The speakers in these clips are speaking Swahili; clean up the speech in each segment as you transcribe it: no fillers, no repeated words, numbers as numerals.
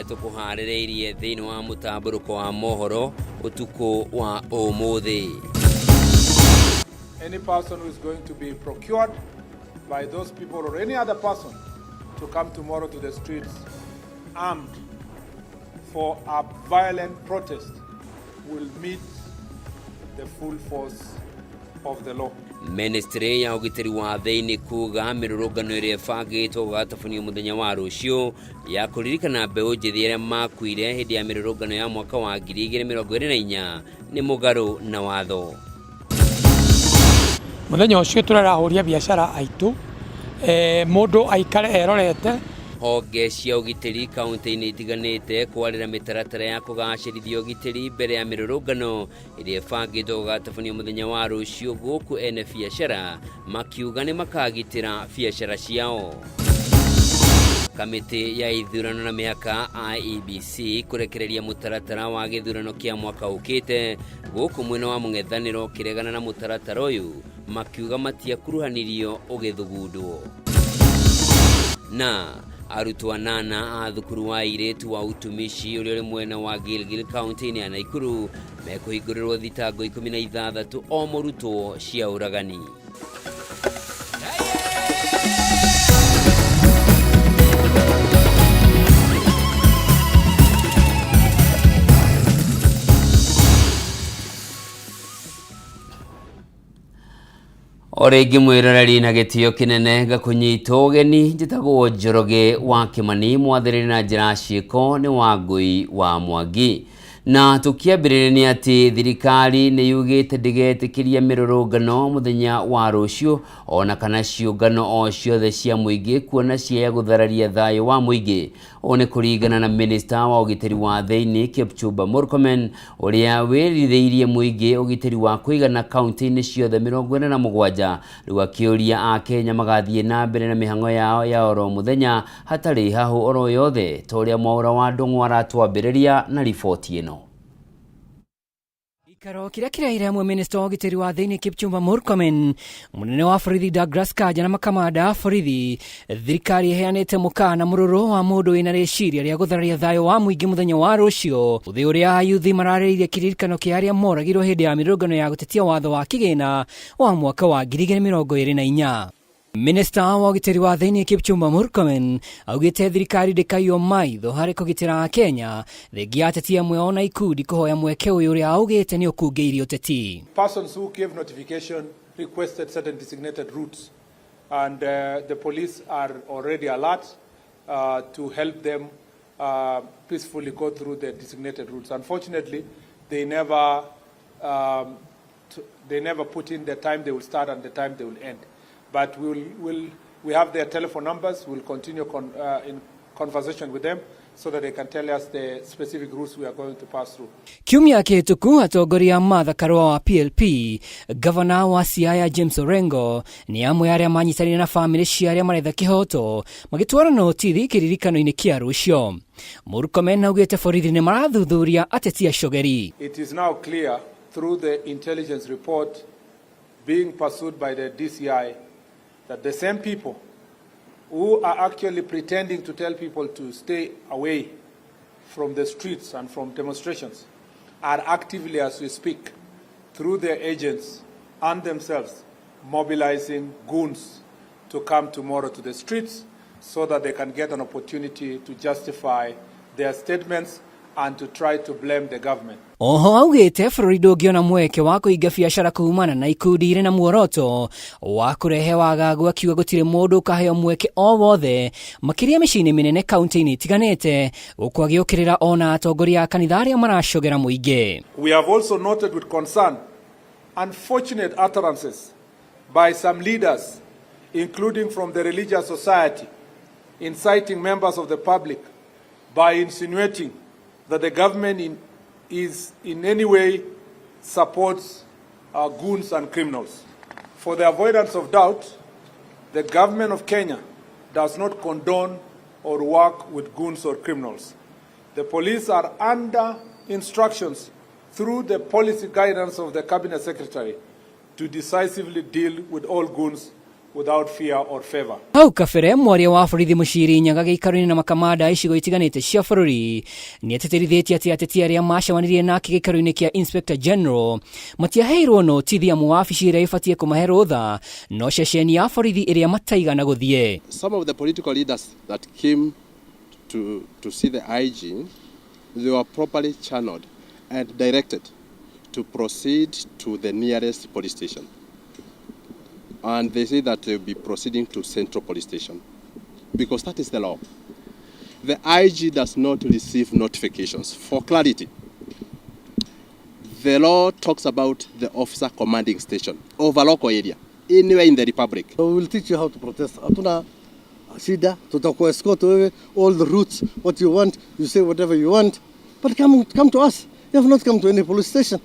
tukuharireirie thiini wa mutamburuko wa mohoro utuko wa umuthi. Any person who is going to be procured by those people or any other person to come tomorrow to the streets armed for a violent protest will meet the full force of the law. Ministry ya ugitiri wa thiini kuga mirurungano iria bangitwo gatafunio muthenya wa rucio ya kuririkana mbeu njithi iria makuire hindi ya mirurungano ya mwaka wa 2024 ni mugaru na watho. Muthenya ucio turarahuria biashara aitu mundu aikare erorete honge cia ugitiri kaunti-ini itiganite kwarira mitaratara ya kugacirithia ugitiri mbere ya mirurungano iria bangitwo gatafunio muthenya wa rucio guku ene biashara makiuga ni makagitira biashara ciao. Kamiti ya ithurano na miaka IEBC kurekereria mutaratara wa githurano kia mwaka ukite guku mwena wa mung'ethaniro kiregana na mutaratara uyu makiuga matiakuruhanirio ugithugundwo. Na arutwo 8 a thukuru wa iretu wa utumishi uri mwena wa Gilgil County ya Naikuru mekuhingurirwo thitango 16 o murutwo cia uragani. Oregi mwiroreri na gitio kinene gakunyitwo geni njitagwo Njoroge wa Kimani mwathiriri na njira ciiko ni Wangui wa Mwangi. Na tukiambirire ni ati thirikari ni yugite ndigetikiria mirurungano muthenya wa rucio ona kana ciungano o ciothe cia muingi kuona cia guthararia thayo wa muingi. One kuringana na minister wa ugitiri wa thiini Kipchumba Murkomen uria wirithiirie muingi ugitiri wa kuigana kaunti-ini ciothe 47 riu akiuria a Kenya magathie na mbere na mihango yao ya oro muthenya hatari hahu oro yothe toria Mwaura wa Ndung'u aratwambiriria na riboti ino. Karo kira kiraira mwe minister wa ugitiri wa thiini Kipchumba Murkomen munene wa borithi Douglas Kanja na makamanda a borithi thirikari iheanite mukana mururo wa mundu ina riciria ria guthararia thayo wa muingi muthenya wa rucio uthi uria ayuthi mararĩrĩirie kiririkano kia aria moragirwo hindi ya mirurungano ya gutetia watho wa kigina wa mwaka wa 2024. Minister wa ugitiri wa thiini Kipchumba Murkomen augite thirikari ndikaio maitho hari kugitira Kenya thengia ateti amwe ona ikundi kuhoya mweke uyu uria augite ni ukungeirie uteti. Persons who gave notification requested certain designated routes and the police are already alert to help them peacefully go through the designated routes. Unfortunately, they never put in the time they will start and the time they will end. But we have their telephone numbers. We'll continue in conversation with them so that they can tell us the specific routes we are going to pass through. Kiumia kihituku atongoria Martha Karua wa PLP, Governor wa Siaya James Orengo ni amwe aria manyitanire na family cia aria maretha kihoto magitwara notithi kiririkano-ini kia rucio. Murkomen augite borithi ni marathuthuria ateti acogeri. It is now clear through the intelligence report being pursued by the DCI that the same people who are actually pretending to tell people to stay away from the streets and from demonstrations are actively, as we speak, through their agents and themselves, mobilizing goons to come tomorrow to the streets so that they can get an opportunity to justify their statements and to try to blame the government. Oho augite bũrũri ndũngĩona mweke wa kũhinga biacara kuumana na ikundi irĩ na muoroto wa kũrehe wagagu akiuga gũtirĩ mũndũ ũkaheo mweke o wothe makĩria mĩciĩ-inĩ mĩnene kaunti-inĩ itiganĩte gũkũ agĩũkĩrĩra ona atongoria a kanitha arĩa maracogera mũingĩ. We have also noted with concern unfortunate utterances by some leaders, including from the religious society, inciting members of the public by insinuating that the government is in any way supports goons and criminals. For the avoidance of doubt, the government of Kenya does not condone or work with goons or criminals. The police are under instructions through the policy guidance of the Cabinet Secretary to decisively deal with all goons without fear or favor. Hau kabere mwaria wa borithi Muchiri Nyaga gĩikaro-inĩ na makamanda icigo itiganĩte cia bũrũri nĩ atĩtĩrithĩtie atĩ ateti arĩa macemanirie nake gĩikaro-inĩ kĩa Inspector General matiaheirwo notithia amu wabici ĩrĩa ĩbatiĩ kũmahe rũtha no ceceni ya borithi ĩrĩa mataigana gũthiĩ. Some of the political leaders that came to see the IG, they were properly channeled and directed to proceed to the nearest police station. And they say that they'll be proceeding to Central Police Station because that is the law. The IG does not receive notifications. For clarity, the law talks about the officer commanding station over local area, anywhere in the Republic. We will teach you how to protest. Hatuna shida, tutakuwa escort wewe, all the routes, what you want, you say whatever you want. But come to us. You have not come to any police station.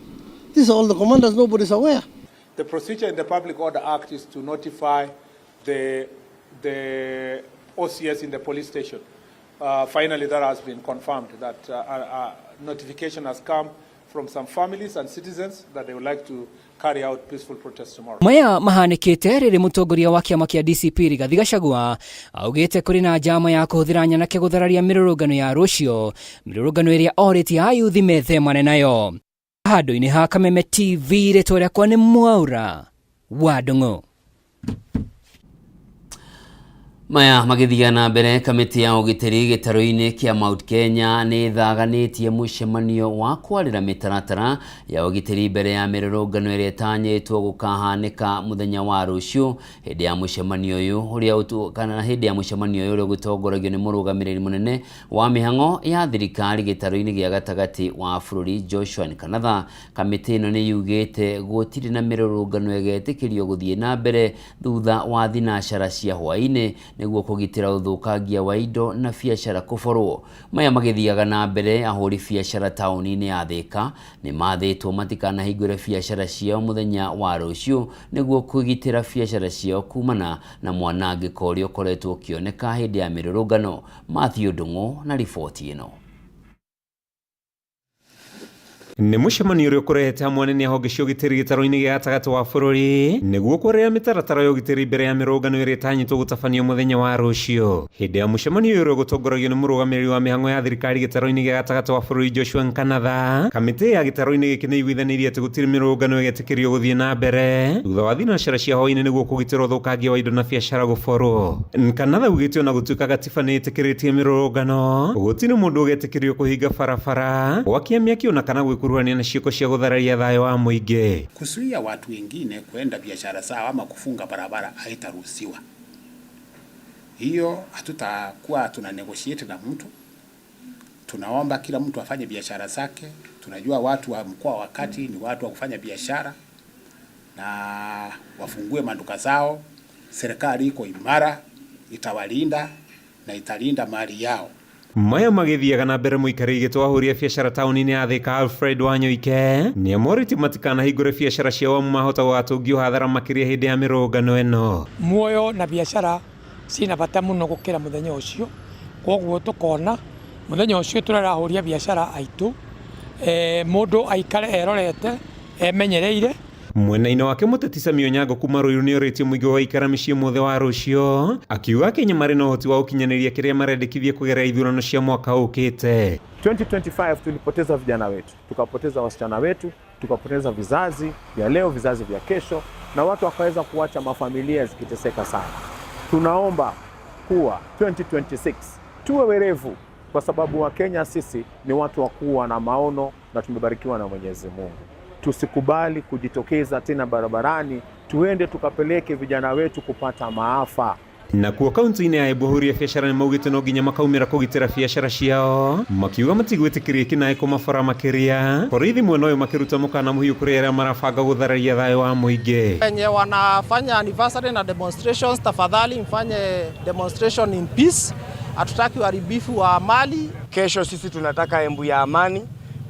These are all the commanders, nobody's aware. The procedure in the Public Order Act is to notify the OCS in the police station. Finally, that has been confirmed that notification has come from some families and citizens that they would like to carry out peaceful protests tomorrow. Maya mahanĩkĩte rĩrĩ mũtongoria wa kĩama kĩa DCP Rigathi Gachagua augĩte kũrĩ na njama ya kũhũthĩra nyanake gũthararia mĩrũrũngano ya rũciũ, mĩrũrũngano ĩrĩa orĩtie ayuthi methemane nayo. Handũ-inĩ ha Kameme TV rĩtwa rĩakwa nĩ Mwaura wa Ndung'u. Maya magĩthiĩ na mbere, kamĩtĩ ya ũgitĩri gĩtarũ-inĩ kĩa Mount Kenya nĩ thaganĩtie mũcemanio wa kwarĩra mĩtaratara ya ũgitĩri mbere ya mĩrũrũngano ĩrĩa ĩtanyĩtwo gũkahanĩka mũthenya wa rũciũ. Hĩndĩ ya mũcemanio ũrĩa ũgũtongoragio nĩ mũrũgamĩrĩri mũnene wa mĩhang'o ya thirikari gĩtarũ-inĩ gĩa gatagatĩ wa bũrũri Joshua Nkanatha, kamĩtĩ ĩno nĩ yugĩte gũtirĩ na mĩrũrũngano ĩgetĩkĩrio gũthiĩ na mbere thutha wa thinacara cia hwaĩ-inĩ nĩguo kũgitĩra ũthũkangia wa indo na biacara kũborwo. Maya magĩthiaga na mbere, ahũri biacara taũni-inĩ ya Thika nĩ mathĩtwo matikanahingũre biacara ciao mũthenya wa rũciũ nĩguo kũgitĩra biacara ciao kumana na mwanangĩko ũrĩa ũkoretwo ũkĩoneka hĩndĩ ya mĩrũrũngano. Matthew Ndung'u na riboti ĩno. Nĩ mũcemanio ũrĩa ũkũrehete hamwe anene a honge cia ũgitĩri gĩtarũ-inĩ gĩa gatagatĩ wa bũrũri nĩguo kwarĩra mĩtaratara ya ũgitĩri mbere ya mĩrũrũngano ĩrĩa ĩtanyĩtwo gũtabanio mũthenya wa rũciũ. Hĩndĩ ya mũcemanio ũrĩa ũgũtongoragio nĩ mũrũgamĩrĩri wa mĩhang'o ya thirikari gĩtarũ-inĩ gĩa gatagatĩ wa bũrũri Joshua Nkanatha, kamĩtĩ ya gĩtarũ-inĩ gĩkĩ nĩ iguithanĩirie atĩ gũtirĩ mĩrũrũngano ĩgetĩkĩrio gũthiĩ na mbere thutha wa thinacara cia hwaĩ-inĩ nĩguo kũgitĩra ũthũkangia wa indo na biacara gũborwo. Nkanatha augĩte ona gũtuĩka gatiba nĩ ĩtĩkĩrĩtie mĩrũrũngano, gũtirĩ mũndũ ũgetĩkĩrio kũhinga barabara, gwakia mĩaki ona kana gwĩkuruhania na ciĩko cia gũthararia thayũ wa mũingĩ. Kuzuia watu wengine kwenda biashara zao ama kufunga barabara haitaruhusiwa. Hiyo hatutakuwa tuna negotiate na mtu. Tunaomba kila mtu afanye biashara zake. Tunajua watu wa mkoa wakati ni watu wa kufanya biashara na wafungue maduka zao. Serikali iko imara, itawalinda na italinda mali yao. Maya magĩthiaga na mbere, mũikarĩri gĩtĩ wa ahũri a biacara taũni-inĩ ya Thika Alfred Wanyoike nĩ amorĩtie matikanahingũre biacara ciao amu mahota gũgatũngio hathara makĩria hĩndĩ ya mĩrũrũngano ĩno. Muoyo na biacara cina bata mũno gũkĩra mũthenya ũcio, koguo tũkona mũthenya ũcio tũrarahũria biacara aitũ, mũndũ aikare erorete emenyereire. Mwena-inĩ wake mũteti Sammy Onyango kuma Ruiru nĩ orĩtie mũingĩ wa ikara mĩciĩ mothe wa rũciũ, akiuga Kenya marĩ na ũhoti wa gũkinyanĩria kĩrĩa marendekithia kũgerera ithurano cia mwaka ũkĩte. 2025 tulipoteza vijana wetu, tukapoteza wasichana wetu, tukapoteza vizazi vya leo, vizazi vya kesho, na watu wakaweza kuacha mafamilia zikiteseka sana. Tunaomba kuwa 2026 tuwe werevu, kwa sababu wa Kenya sisi ni watu wa kuwa na maono na tumebarikiwa na Mwenyezi Mungu. Tusikubali kujitokeza tena barabarani, tuende tukapeleke vijana wetu kupata maafa. Nakuo kaunti-inĩ ya Embu ahũri a biacara nĩ maugĩte no nginya makaumĩra kũgitĩra biacara ciao, makiuga matigwĩtĩkĩria kĩnaĩ kũmabora makĩria, borithi mwena ũyũ makĩruta mũkana mũhiũ kũrĩ arĩa marabanga gũthararia thayũ wa mũingĩ. Wenye wanafanya anniversary na demonstrations, tafadhali mfanye demonstration in peace. Hatutaki uharibifu wa mali. Kesho sisi tunataka Embu ya amani.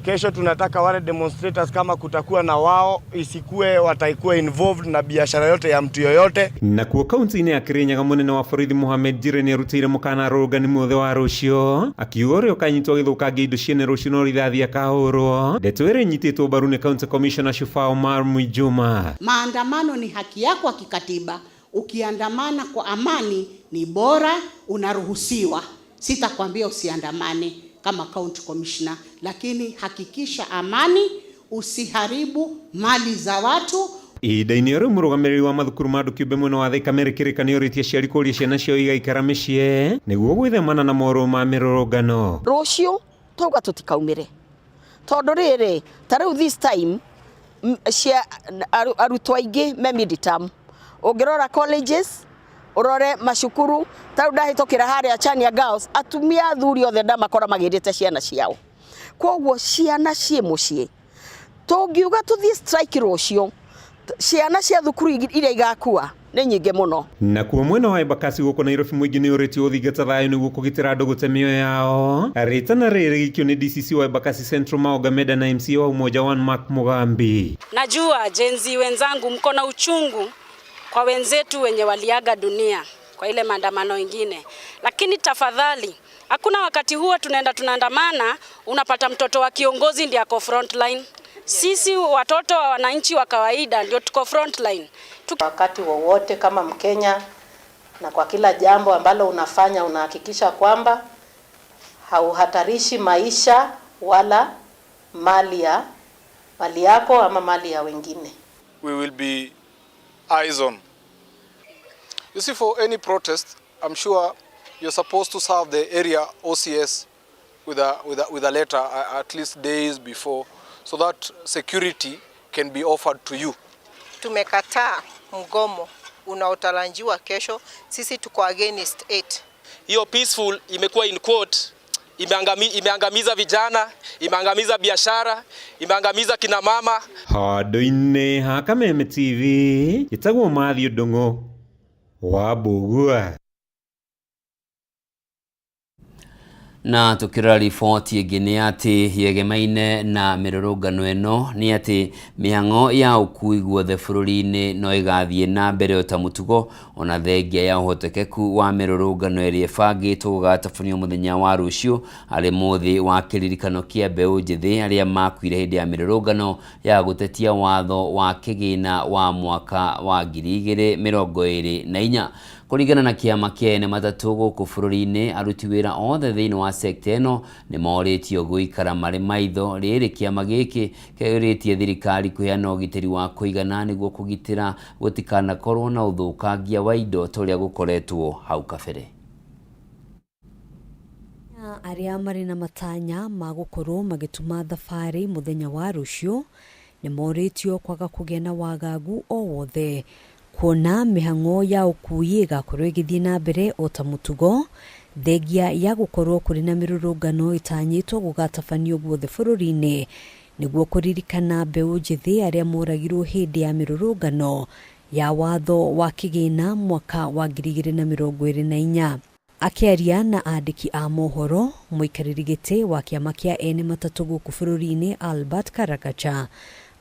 Kesho tunataka wale demonstrators kama kutakuwa na wao isikue wataikuwa involved na biashara yote ya mtu yoyote. Nakuo kaunti-inĩ ya Kirinyaga mũnene wa borithi Mohamed Jire nĩ arutĩire mũkana arũrũngani mothe wa rũciũ, akiuga ũrĩa ũkanyitwo agĩthũkangia indo ciene rũciũ no rithathi akahũrwo. Ndeto ĩrĩa ĩnyitĩtwo mbaru nĩ County Commissioner Shufaa Omar Mwijuma. Maandamano ni haki yako ya kikatiba, Ukiandamana kwa amani ni bora, unaruhusiwa. Sitakwambia usiandamane kama county commissioner, lakini hakikisha amani, usiharibu mali za watu. Ihinda-inĩ rĩu mũrũgamĩrĩri wa mathukuru ma andũ kĩũmbe mwena wa Thika Mary Kĩrĩka nĩorĩtie aciari kũũria ciana ciao igaikara mĩciĩ nĩguo gwĩthemana na moru ma mĩrũrũngano. Rũciũ twauga tũtikaumĩre tondũ rĩrĩ ta rĩu this time arutwo aingĩ me mid-term. Ũngĩrora colleges, urore macukuru, ta rĩu ndahĩtũkĩra harĩa Chania Girls, atumia athuri othe ndamakora magĩrĩte ciana ciao. Koguo ciana ciĩ mũciĩ. Tũngiuga tũthiĩ strike rũciũ, ciana cia thukuru iria igakua nĩ nyingĩ mũno. Nakuo mwena wa Embakasi gũkũ Nairobi mũingĩ nĩ ũrĩtio ũthingata thayũ nĩguo kũgitĩra andũ gũte mĩoyo yao. Rĩtana rĩrĩ gĩkio nĩ DCC wa Embakasi Central Maoga Meda na MC wa Umoja One Mark Mugambi. Najua jenzi wenzangu mko na uchungu kwa wenzetu wenye waliaga dunia kwa ile maandamano mengine, lakini tafadhali, hakuna wakati huo tunaandamana unapata mtoto wa kiongozi ndiye ako front line. Sisi watoto wa wananchi wa kawaida ndio tuko front line. Wakati wowote kama Mkenya, na kwa kila jambo ambalo unafanya unahakikisha kwamba hauhatarishi maisha wala mali yako ama mali ya wengine. We will be eyes on. You see, for any protest, I'm sure you're supposed to serve the area OCS with a letter at least days before, so that security can be offered to you. Tumekataa mgomo unaotarajiwa kesho. Sisi tuko against it. Hiyo peaceful imekuwa in quote, imeangamiza vijana, imeangamiza biashara, imeangamiza kina mama. Handũ-inĩ ha Kameme TV gĩtagwo Mathiũ Ndung'u wa Mbugua. Na tukira riboti ĩngĩ nĩ atĩ yegemaine na mĩrũrũngano ĩno nĩ atĩ mĩhang'o ya ũkui guothe bũrũri-inĩ no ĩgathiĩ na mbere o ta mũtugo ona thengia ya ũhotekeku wa mĩrũrũngano ĩrĩa ĩbangĩtwo gũgatabanio mũthenya wa rũciũ arĩ mũthĩ wa kĩririkano kĩa mbeũ njĩthĩ arĩa makuire hĩndĩ ya mĩrũrũngano ya gũtetia watho wa kĩgĩna wa mwaka wa 2024. Kũringana na kĩama kĩa ene matatũ gũkũ bũrũri-inĩ, aruti wĩra othe thĩinĩ wa sekta ĩno nĩ morĩtio gũikara marĩ maitho. Rĩrĩ kĩama gĩkĩ kĩorĩtie thirikari kũheana ũgitĩri wa kũigana nĩguo kũgitĩra gũtikanakorwo na ũthũkangia wa indo ta ũrĩa gũkoretwo hau kabere. Arĩa marĩ na matanya ma gũkorwo magĩtuma thabarĩ mũthenya wa rũciũ nĩ morĩtio kwaga kũgĩa na wagagu o wothe, kuona mĩhang'o ya ũkui ĩgakorwo ĩgĩthiĩ na mbere o ta mũtugo thengia ya gũkorwo kũrĩ na mĩrũrũngano ĩtanyĩtwo gũgatabanio guothe bũrũri-inĩ nĩguo kũririkana mbeũ njĩthĩ arĩa moragirwo hĩndĩ ya mĩrũrũngano ya watho wa kĩgĩna mwaka wa 2024. Akĩaria na andĩki a mohoro, mũikarĩri gĩtĩ wa kĩama kĩa ene matatũ gũkũ bũrũri-inĩ Albert Karakacha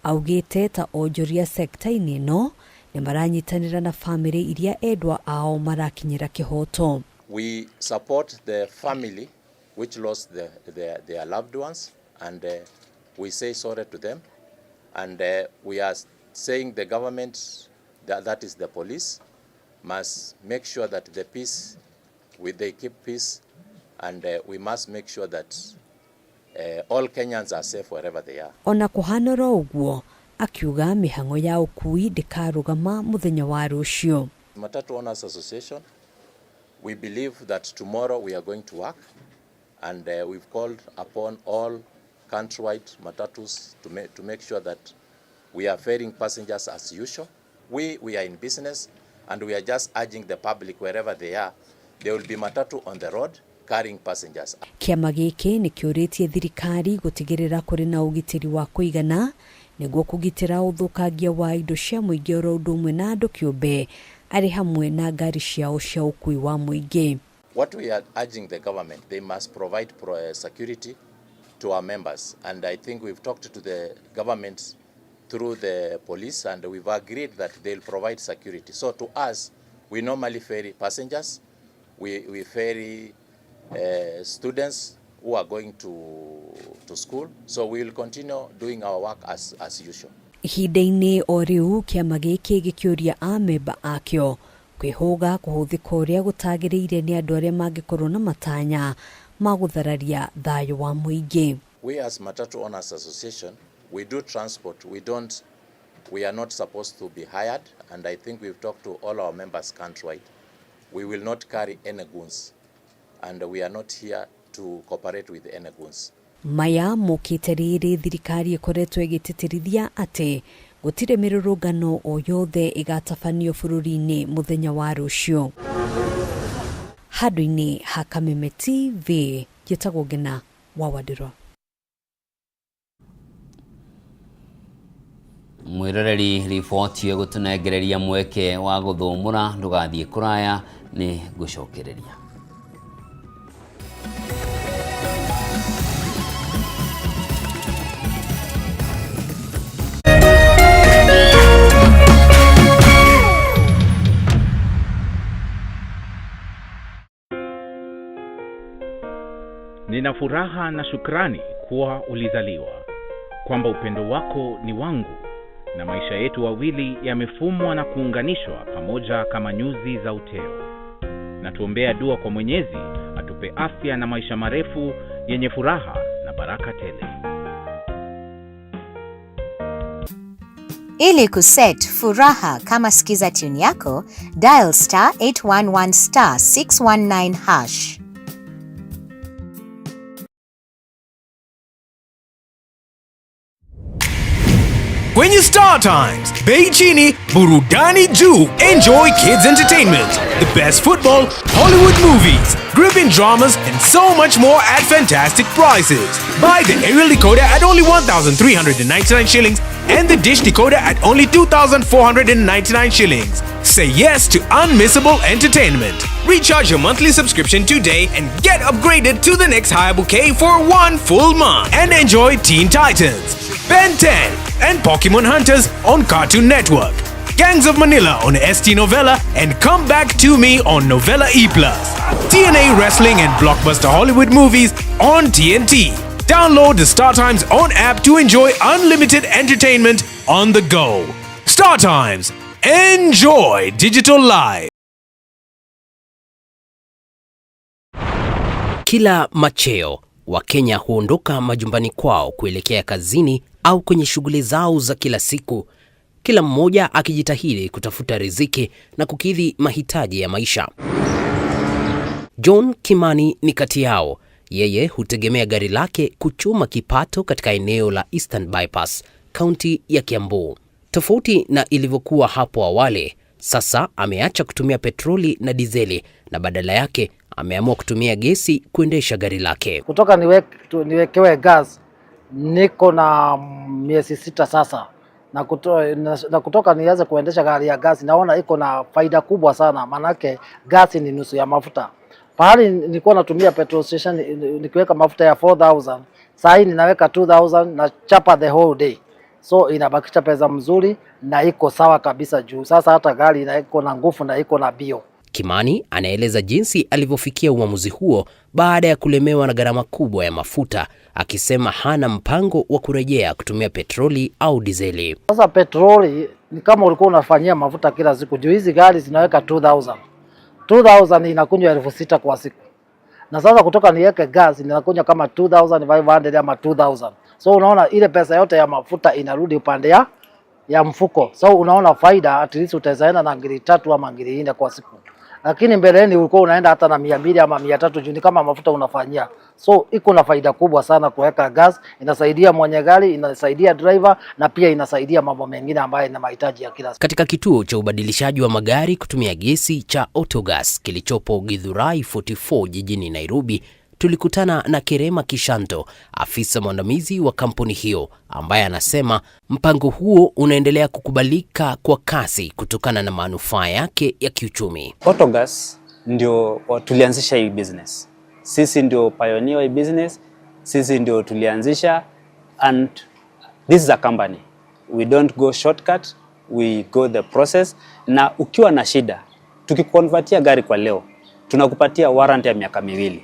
augĩte ta onjoria sekta-inĩ ĩno nĩ maranyitanĩra na famĩlĩ iria endwa ao marakinyĩra kĩhoto. We support the family which lost their loved ones, and we say sorry to them, and we are saying the government, that is the police, must make sure that the peace, they keep peace, and we must make sure that all Kenyans are safe wherever they are. Ona kũhana ũguo akiuga mĩhang'o ya ũkui ndĩkarũgama mũthenya wa rũciũ. Matatu Owners Association, we believe that tomorrow we are going to work, and we've called upon all countrywide matatus to make sure that we are ferrying passengers as usual. We are in business, and we are just urging the public wherever they are, there will be matatu on the road carrying passengers. Kĩama gĩkĩ nĩ kĩũrĩtie thirikari gũtigĩrĩra kũrĩ na ũgitĩri wa kũigana nĩguo kũgitĩra ũthũkangia wa indo cia mũingĩ oro ũndũ ũmwe na andũ kĩũmbe arĩ hamwe na ngari ciao cia ũkui wa mũingĩ. What we are urging the government, they must provide security to our members, and I think we've talked to the government through the police, and we've agreed that they'll provide security. So to us, we normally ferry passengers, we ferry students who are going to school, so we will continue doing our work as usual. Ihinda-inĩ o rĩu kĩama gĩkĩ gĩkĩũria amemba akĩo kwihuga kuhuthika uria gutagiriire ni andu aria mangikorwo na matanya maguthararia thayo wa muingi. We as Matatu Owners Association, we do transport. We are not supposed to be hired, and I think we've talked to all our members countrywide. We will not carry any goons, and we are not here to cooperate with any goons. Maya mukite riri thirikari ikoretwo igititirithia ati gutire mirurungano o yothe igatafanio bururi-ini muthenya wa rucio. Handũ-inĩ ha Kameme TV, njĩtagwo Ngina wa Wadiro. Mwiroreri riboti gutunengereria mweke wa guthumura ndugathie kuraya ni gucokereria. Nina furaha na shukrani kuwa ulizaliwa, kwamba upendo wako ni wangu, na maisha yetu wawili yamefumwa na kuunganishwa pamoja kama nyuzi za uteo. Na tuombea dua kwa Mwenyezi atupe afya na maisha marefu yenye furaha na baraka tele. Ili kuset furaha kama sikiza tune yako, dial *811 *619#. Kwenye Star Times, bei chini, burudani juu. Enjoy kids entertainment, the best football, Hollywood movies, gripping dramas, and so much more at fantastic prices. Buy the aerial decoder at only 1,399 shillings and the dish decoder at only 2,499 shillings. Say yes to unmissable entertainment. Recharge your monthly subscription today and get upgraded to the next higher bouquet for 1 full month. And enjoy Teen Titans, Ben 10, and Pokemon Hunters on Cartoon Network, Gangs of Manila on ST Novella, and Come Back to Me on Novella E+, TNA Wrestling and Blockbuster Hollywood movies on TNT. Download the Star Times On app to enjoy unlimited entertainment on the go. Star Times, enjoy digital life. Kila macheo, Wakenya huondoka majumbani kwao kuelekea kazini au kwenye shughuli zao za kila siku, kila mmoja akijitahidi kutafuta riziki na kukidhi mahitaji ya maisha. John Kimani ni kati yao. Yeye hutegemea gari lake kuchuma kipato katika eneo la Eastern Bypass, kaunti ya Kiambu. Tofauti na ilivyokuwa hapo awali, sasa ameacha kutumia petroli na dizeli na badala yake ameamua kutumia gesi kuendesha gari lake. Kutoka niwekewe gas niko na miezi 6 sasa, na kutoka nianze kuendesha gari ya gas naona iko na faida kubwa sana, manake gas ni nusu ya mafuta. Pahali nilikuwa natumia petrol station nikiweka mafuta ya 4,000, sasa hivi ninaweka 2,000 na chapa the whole day. So inabakisha pesa mzuri na iko sawa kabisa juu sasa hata gari iko na nguvu na iko na bio. Kimani anaeleza jinsi alivyofikia uamuzi huo baada ya kulemewa na gharama kubwa ya mafuta, akisema hana mpango wa kurejea kutumia petroli au dizeli. Sasa petroli ni kama ulikuwa unafanyia mafuta kila siku, juu hizi gari zinaweka 2,000. 2,000 inakunywa 6,000 kwa siku. Na sasa kutoka niweke gas inakunywa kama 2,500 ama 2,000. So unaona ile pesa yote ya mafuta inarudi upande ya mfuko. So unaona faida, at least utaenda na ngiri 3 ama ngiri 4 kwa siku. Lakini mbeleni ulikuwa unaenda hata na 200 ama 300 juu kama mafuta unafanyia. So iko na faida kubwa sana kuweka gas, inasaidia mwenye gari, inasaidia driver na pia inasaidia mambo mengine ambayo ina mahitaji ya kila siku. Katika kituo cha ubadilishaji wa magari kutumia gesi cha Autogas kilichopo Githurai 44 jijini Nairobi, tulikutana na Kerema Kishanto, afisa mwandamizi wa kampuni hiyo, ambaye anasema mpango huo unaendelea kukubalika kwa kasi kutokana na manufaa yake ya kiuchumi. Autogas ndio tulianzisha hii business. Sisi ndio pioneer hii business. Sisi ndio tulianzisha, and this is a company. We don't go shortcut, we go the process. Na ukiwa na shida, tukikonvertia gari kwa leo, tunakupatia warranty ya miaka 2.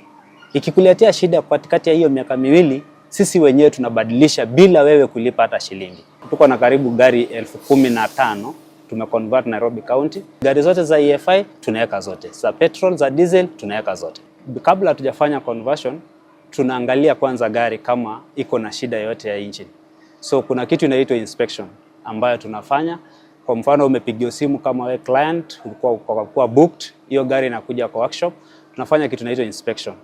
Ikikuletea shida katikati ya hiyo miaka 2, sisi wenyewe tunabadilisha bila wewe kulipa hata shilingi. Tuko na karibu gari 15,000 tumeconvert Nairobi County. Gari zote za EFI tunaweka zote, za petrol, za diesel tunaweka zote. Kabla hatujafanya conversion, tunaangalia kwanza gari kama iko na shida yote ya engine. So kuna kitu inaitwa inspection ambayo tunafanya. Kwa mfano umepigiwa simu kama wewe client, ulikuwa booked, hiyo gari inakuja kwa workshop, tunafanya kitu inaitwa inspection.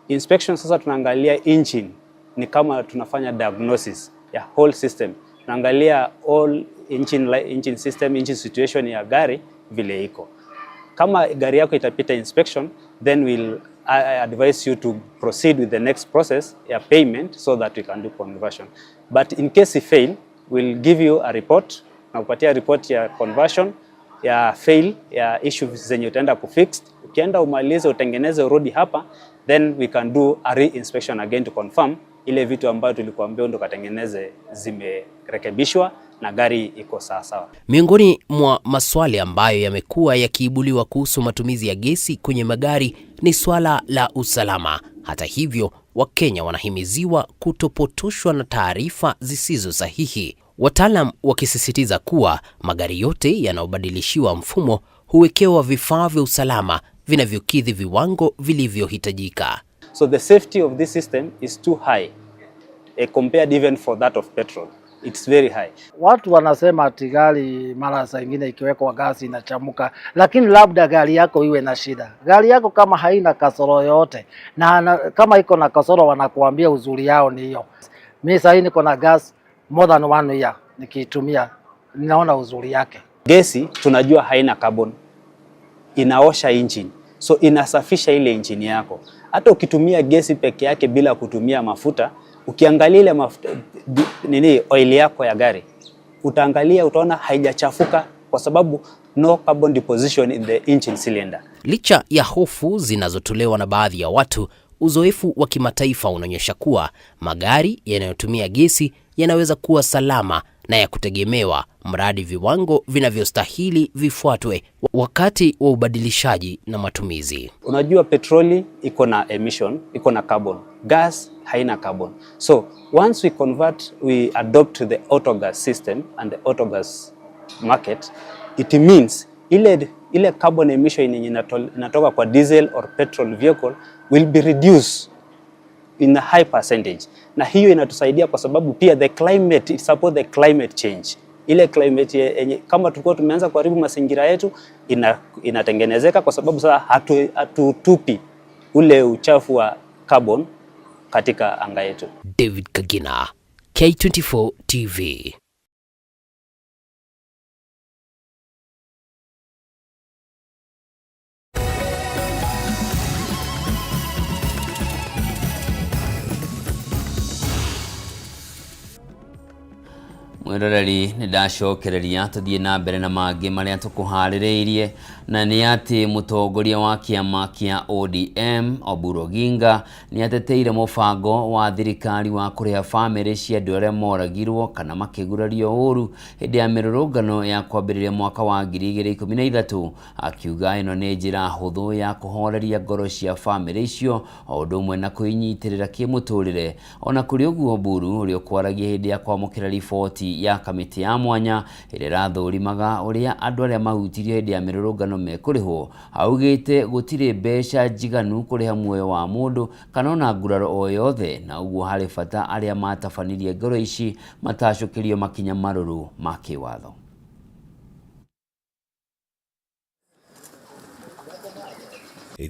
Inspection sasa tunaangalia engine, ni kama tunafanya diagnosis ya whole system. Tunaangalia all engine system, engine situation ya gari vile iko. Kama gari yako itapita inspection, then we'll advise you to proceed with the next process ya payment so that we can do conversion. But in case it fail, we'll give you a report, na kupatia report ya conversion, ya fail, ya issues zenye utaenda kufix. Ukienda umalize utengeneze urudi hapa, then we can do a re-inspection again to confirm ile vitu ambayo tulikuambia ndo katengeneze zimerekebishwa na gari iko sawa sawa. Miongoni mwa maswali ambayo yamekuwa yakiibuliwa kuhusu matumizi ya gesi kwenye magari ni swala la usalama. Hata hivyo, Wakenya wanahimiziwa kutopotoshwa na taarifa zisizo sahihi. Wataalam wakisisitiza kuwa magari yote yanayobadilishiwa mfumo huwekewa vifaa vya usalama vinavyokidhi viwango vilivyohitajika. So the safety of this system is too high compared even for that of petrol. It's very high. Watu wanasema ati gari mara zingine ikiwekwa gasi inachamuka, lakini labda gari yako iwe na shida. Gari yako kama haina kasoro yote, na kama iko na kasoro wanakuambia uzuri yao ni hiyo. Mimi sasa niko na gas more than 1 year nikiitumia, ninaona uzuri yake. Gesi tunajua haina carbon, inaosha engine, so inasafisha ile engine yako. Hata ukitumia gesi peke yake bila kutumia mafuta, ukiangalia ile mafuta oil yako ya gari, utaangalia utaona haijachafuka kwa sababu no carbon deposition in the engine cylinder. Licha ya hofu zinazotolewa na baadhi ya watu, uzoefu wa kimataifa unaonyesha kuwa magari yanayotumia gesi yanaweza kuwa salama na ya kutegemewa mradi viwango vinavyostahili vifuatwe wakati wa ubadilishaji na matumizi. Unajua petroli iko na emission, iko na carbon. Gas haina carbon. So once we convert, we adopt the autogas system and the autogas market, it means ile carbon emission yenye inatoka kwa diesel or petrol vehicle will be reduced in a high percentage. Na hiyo inatusaidia kwa sababu pia the climate, it support the climate change. Ile climate yenye kama tulikuwa tumeanza kuharibu mazingira yetu inatengenezeka kwa sababu sasa hatutupi ule uchafu wa carbon katika anga yetu. David Kagina, K24 TV. Mwiroreri ni ndacokereria tuthie na mbere na mangi maria tukuhaririirie, na ni ati mutongoria wa kiama kia ODM Oburu Oginga ni ateteire mubango wa thirikari wa kuriha family cia andu aria moragirwo kana makigurario uru hindi ya mirurungano ya kwambiriria mwaka wa 2013, akiuga ino ni njira huthu ya kuhoreria ngoro cia family icio o undu umwe na kuinyitirira kimuturire. Ona kuri uguo Oburu uri kwaragia hindi ya kwamukira riboti ya kamiti ya mwanya ire rathurimaga uria andu aria mahutirio hindi ya mirurungano mekurihwo, augite gutire mbeca njiganu kuriha muoyo wa mundu kana ona nguraro o yothe, na uguo hari bata aria matabanirie ngoro ici matacukirio makinya maruru ma kiwatho.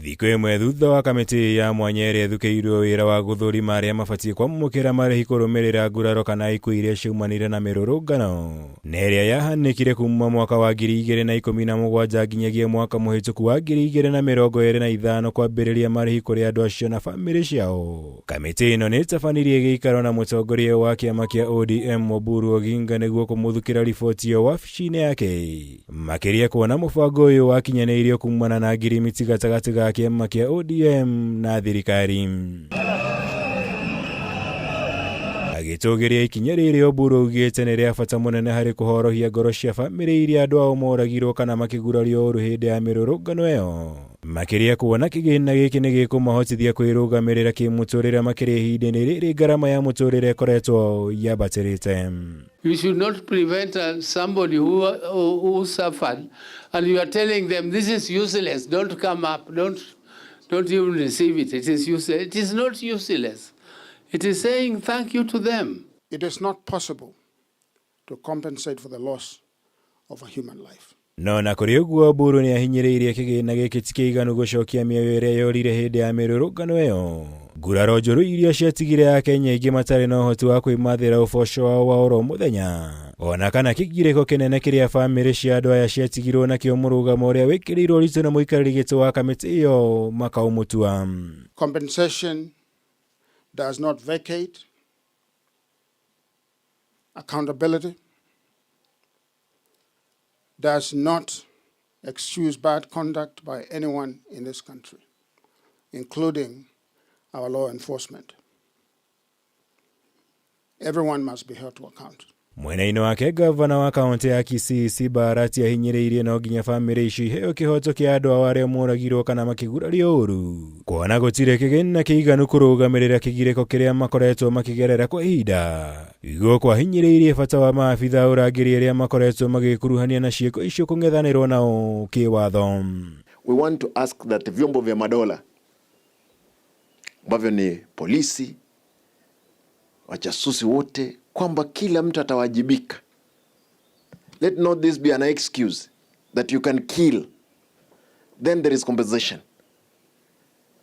Thiko imwe thutha wa kamiti ya mwanya iria thukiirwo wira wa guthurima aria mabatie kwamukira marihi kurumirira nguraro kana ikuũ iria ciumanire na mirurungano, na iria yahanikire kuma mwaka wa 2017 nginyagia mwaka muhituku wa 2025 kwambiriria marihi kuri andu acio na family ciao. Kamiti ino ni tabanirie giikaro na mutongoria wa kiama kia ODM Oburu Oginga niguo kumuthukira riboti yo wabici-ini yake, makiria kuona mubango uyu wakinyaniirio kumana na ngirimiti gatagati ga kiama kia ODM na thirikari. Agitugiria ikinya riri Oburu augite ni ria bata munene hari kuhorohia ngoro cia family iria andu ao moragirwo kana makigurario uru hindi ya mirurungano iyo. makiria kuona kigina giki ni gikumahotithia kwirugamirira kimuturire makiria ihinda-ini riri ngarama ya muturire ikoretwo yabatirite. You should not prevent somebody who suffered and you are telling them this is useless, don't come up, don't even receive it, it is useless. It is not useless. It is saying thank you to them. It is not possible to compensate for the loss of a human life. No na kuri uguo Mburu ni ahinyiriirie kigina giki tikiganu gucokia mioyo iria yorire hindi ya mirurungano iyo. Nguraro njuru iria ciatigire ya Kenya ingi matari na uhoti wa kwimathira uboco wao wa oro muthenya. Ona kana kigiriko kinene kiria family cia andu aya ciatigirwo nakio murugamo uria wikirirwo ritu na muikariri gitu wa kamiti iyo makaumutua. Compensation does not vacate accountability, does not excuse bad conduct by anyone in this country, including our law enforcement. Everyone must be held to account. Mwena-ini wake gavana wa kaunti ya Kisii Simba Arati ahinyiriirie no nginya family ici heo kihoto kia andu aria moragirwo kana makigurario uru. Kuona gutire kigina kiiganu kurugamirira kigiriko kiria makoretwo makigerera kwa ihinda. Igwo kwa hinyiriirie bata wa maabitha urangiri aria makoretwo magikuruhania na ciiko icio kung'ethanirwo nao kiwatho. We want to ask that vyombo vya madola ambavyo ni polisi, wajasusi wote, kwamba kila mtu atawajibika. Let not this be an excuse that you can kill, then there is compensation.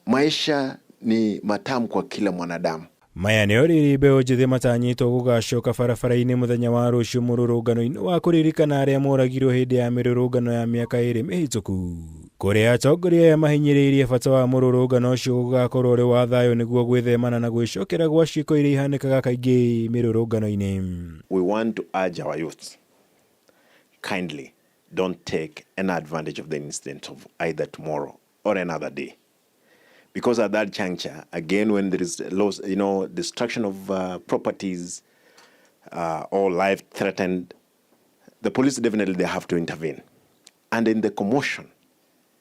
Maisha ni matamu kwa kila mwanadamu. Maya nĩ orĩrĩ mbeũ njĩthĩ matanyĩtwo gũgacoka barabara-inĩ mũthenya wa rũciũ mũrũrũngano-inĩ wa kũririkana arĩa moragirwo hĩndĩ ya mĩrũrũngano ya mĩaka ĩrĩ mĩhĩtũku. Kũrĩa atongoria aya mahinyĩrĩirie bata wa mũrũrũngano ũcio gũgakorwo ũrĩ wa thayũ nĩguo gwĩthemana na gwĩcokera gwa ciĩko iria ihanĩkaga kaingĩ mĩrũrũngano-inĩ. We want to urge our youth, kindly don't take any advantage of the incident of either tomorrow or another day. Because at that juncture, again, when there is loss, destruction of properties or life threatened, the police definitely they have to intervene. And in the commotion,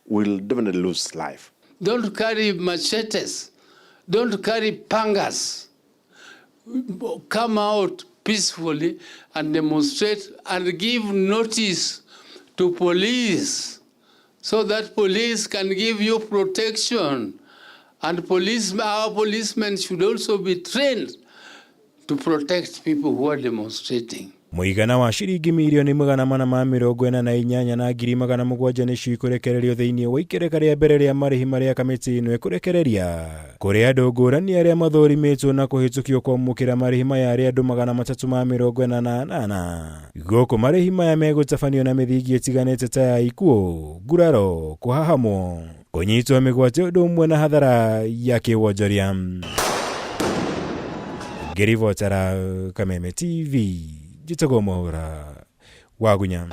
we'll definitely lose life. Don't carry machetes. Don't carry pangas. Come out peacefully and demonstrate and give notice to police so that police can give you protection. And our policemen should also be trained to protect people who are demonstrating. Mũigana wa ciringi mirioni 448 na ngiri 700 nĩcio ikũrekererio thĩinĩ wa ikereka rĩa mbere rĩa marĩhi marĩa kamĩtĩ ĩno ĩkũrekereria kũrĩ andũ ngũrani arĩa mathũrimĩtwo na kũhĩtũkio kwamũkĩra marĩhi maya arĩa andũ 348. Gũkũ marĩhi maya megũtabanio na mĩthingi ĩtiganĩte ta ya ikuũ, nguraro, kũhahamwo, kũnyitwo mĩgwate ũndũ ũmwe na hathara ya kĩwonjoria. Ngĩribotera Kameme TV. Jitagwo Mwaura Wagunya.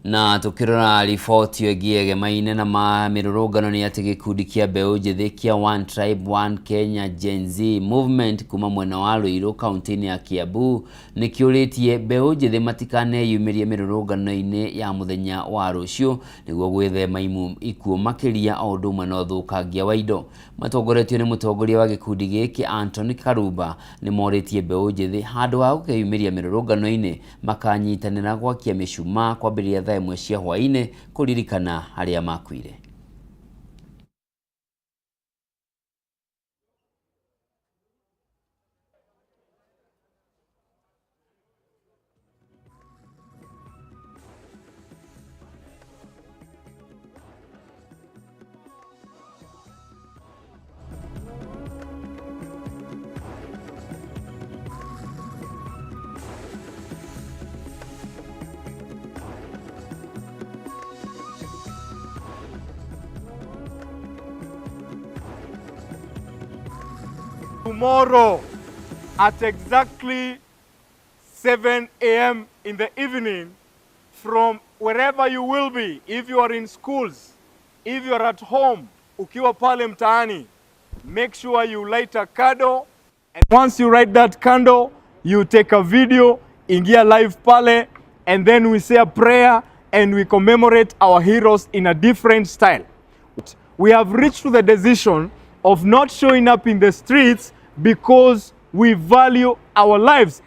Na tukirora riboti ĩgiĩ gemaine na mĩrũrũngano nĩ atĩ gĩkundi kĩa mbeũ njĩthĩ kĩa One Tribe One Kenya Gen Z Movement kuma mwena wa Ruiru kaunti-inĩ ya Kiambu nĩ kĩũrĩtie mbeũ njĩthĩ matikaneyumĩrie mĩrũrũngano-inĩ ya mũthenya wa rũciũ nĩguo gwĩthema ikuũ makĩria o ũndũ ũmwe na ũthũkangia wa indo. Matongoretio nĩ mũtongoria wa gĩkundi gĩkĩ Anthony Karumba nĩ morĩtie mbeũ njĩthĩ handũ ha gũkeyumĩria mĩrũrũngano-inĩ makanyitanĩra gwakia mĩcumaa kwambĩrĩria thaa ĩmwe cia hwaĩ-inĩ kũririkana arĩa makuire. Tomorrow at exactly 7 a.m. in the evening, from wherever you will be, if you are in schools, if you are at home, ukiwa pale mtaani, make sure you light a candle, and once you light that candle, you take a video, ingia live pale, and then we say a prayer and we commemorate our heroes in a different style. We have reached to the decision of not showing up in the streets because we value our lives.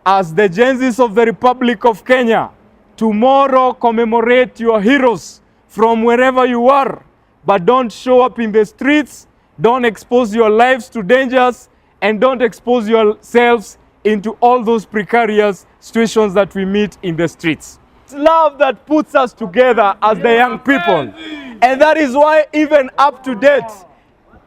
As the Gen Zs of the Republic of Kenya, tomorrow commemorate your heroes from wherever you are, but don't show up in the streets, don't expose your lives to dangers, and don't expose yourselves into all those precarious situations that we meet in the streets. It's love that puts us together as the young people. And that is why even up to date,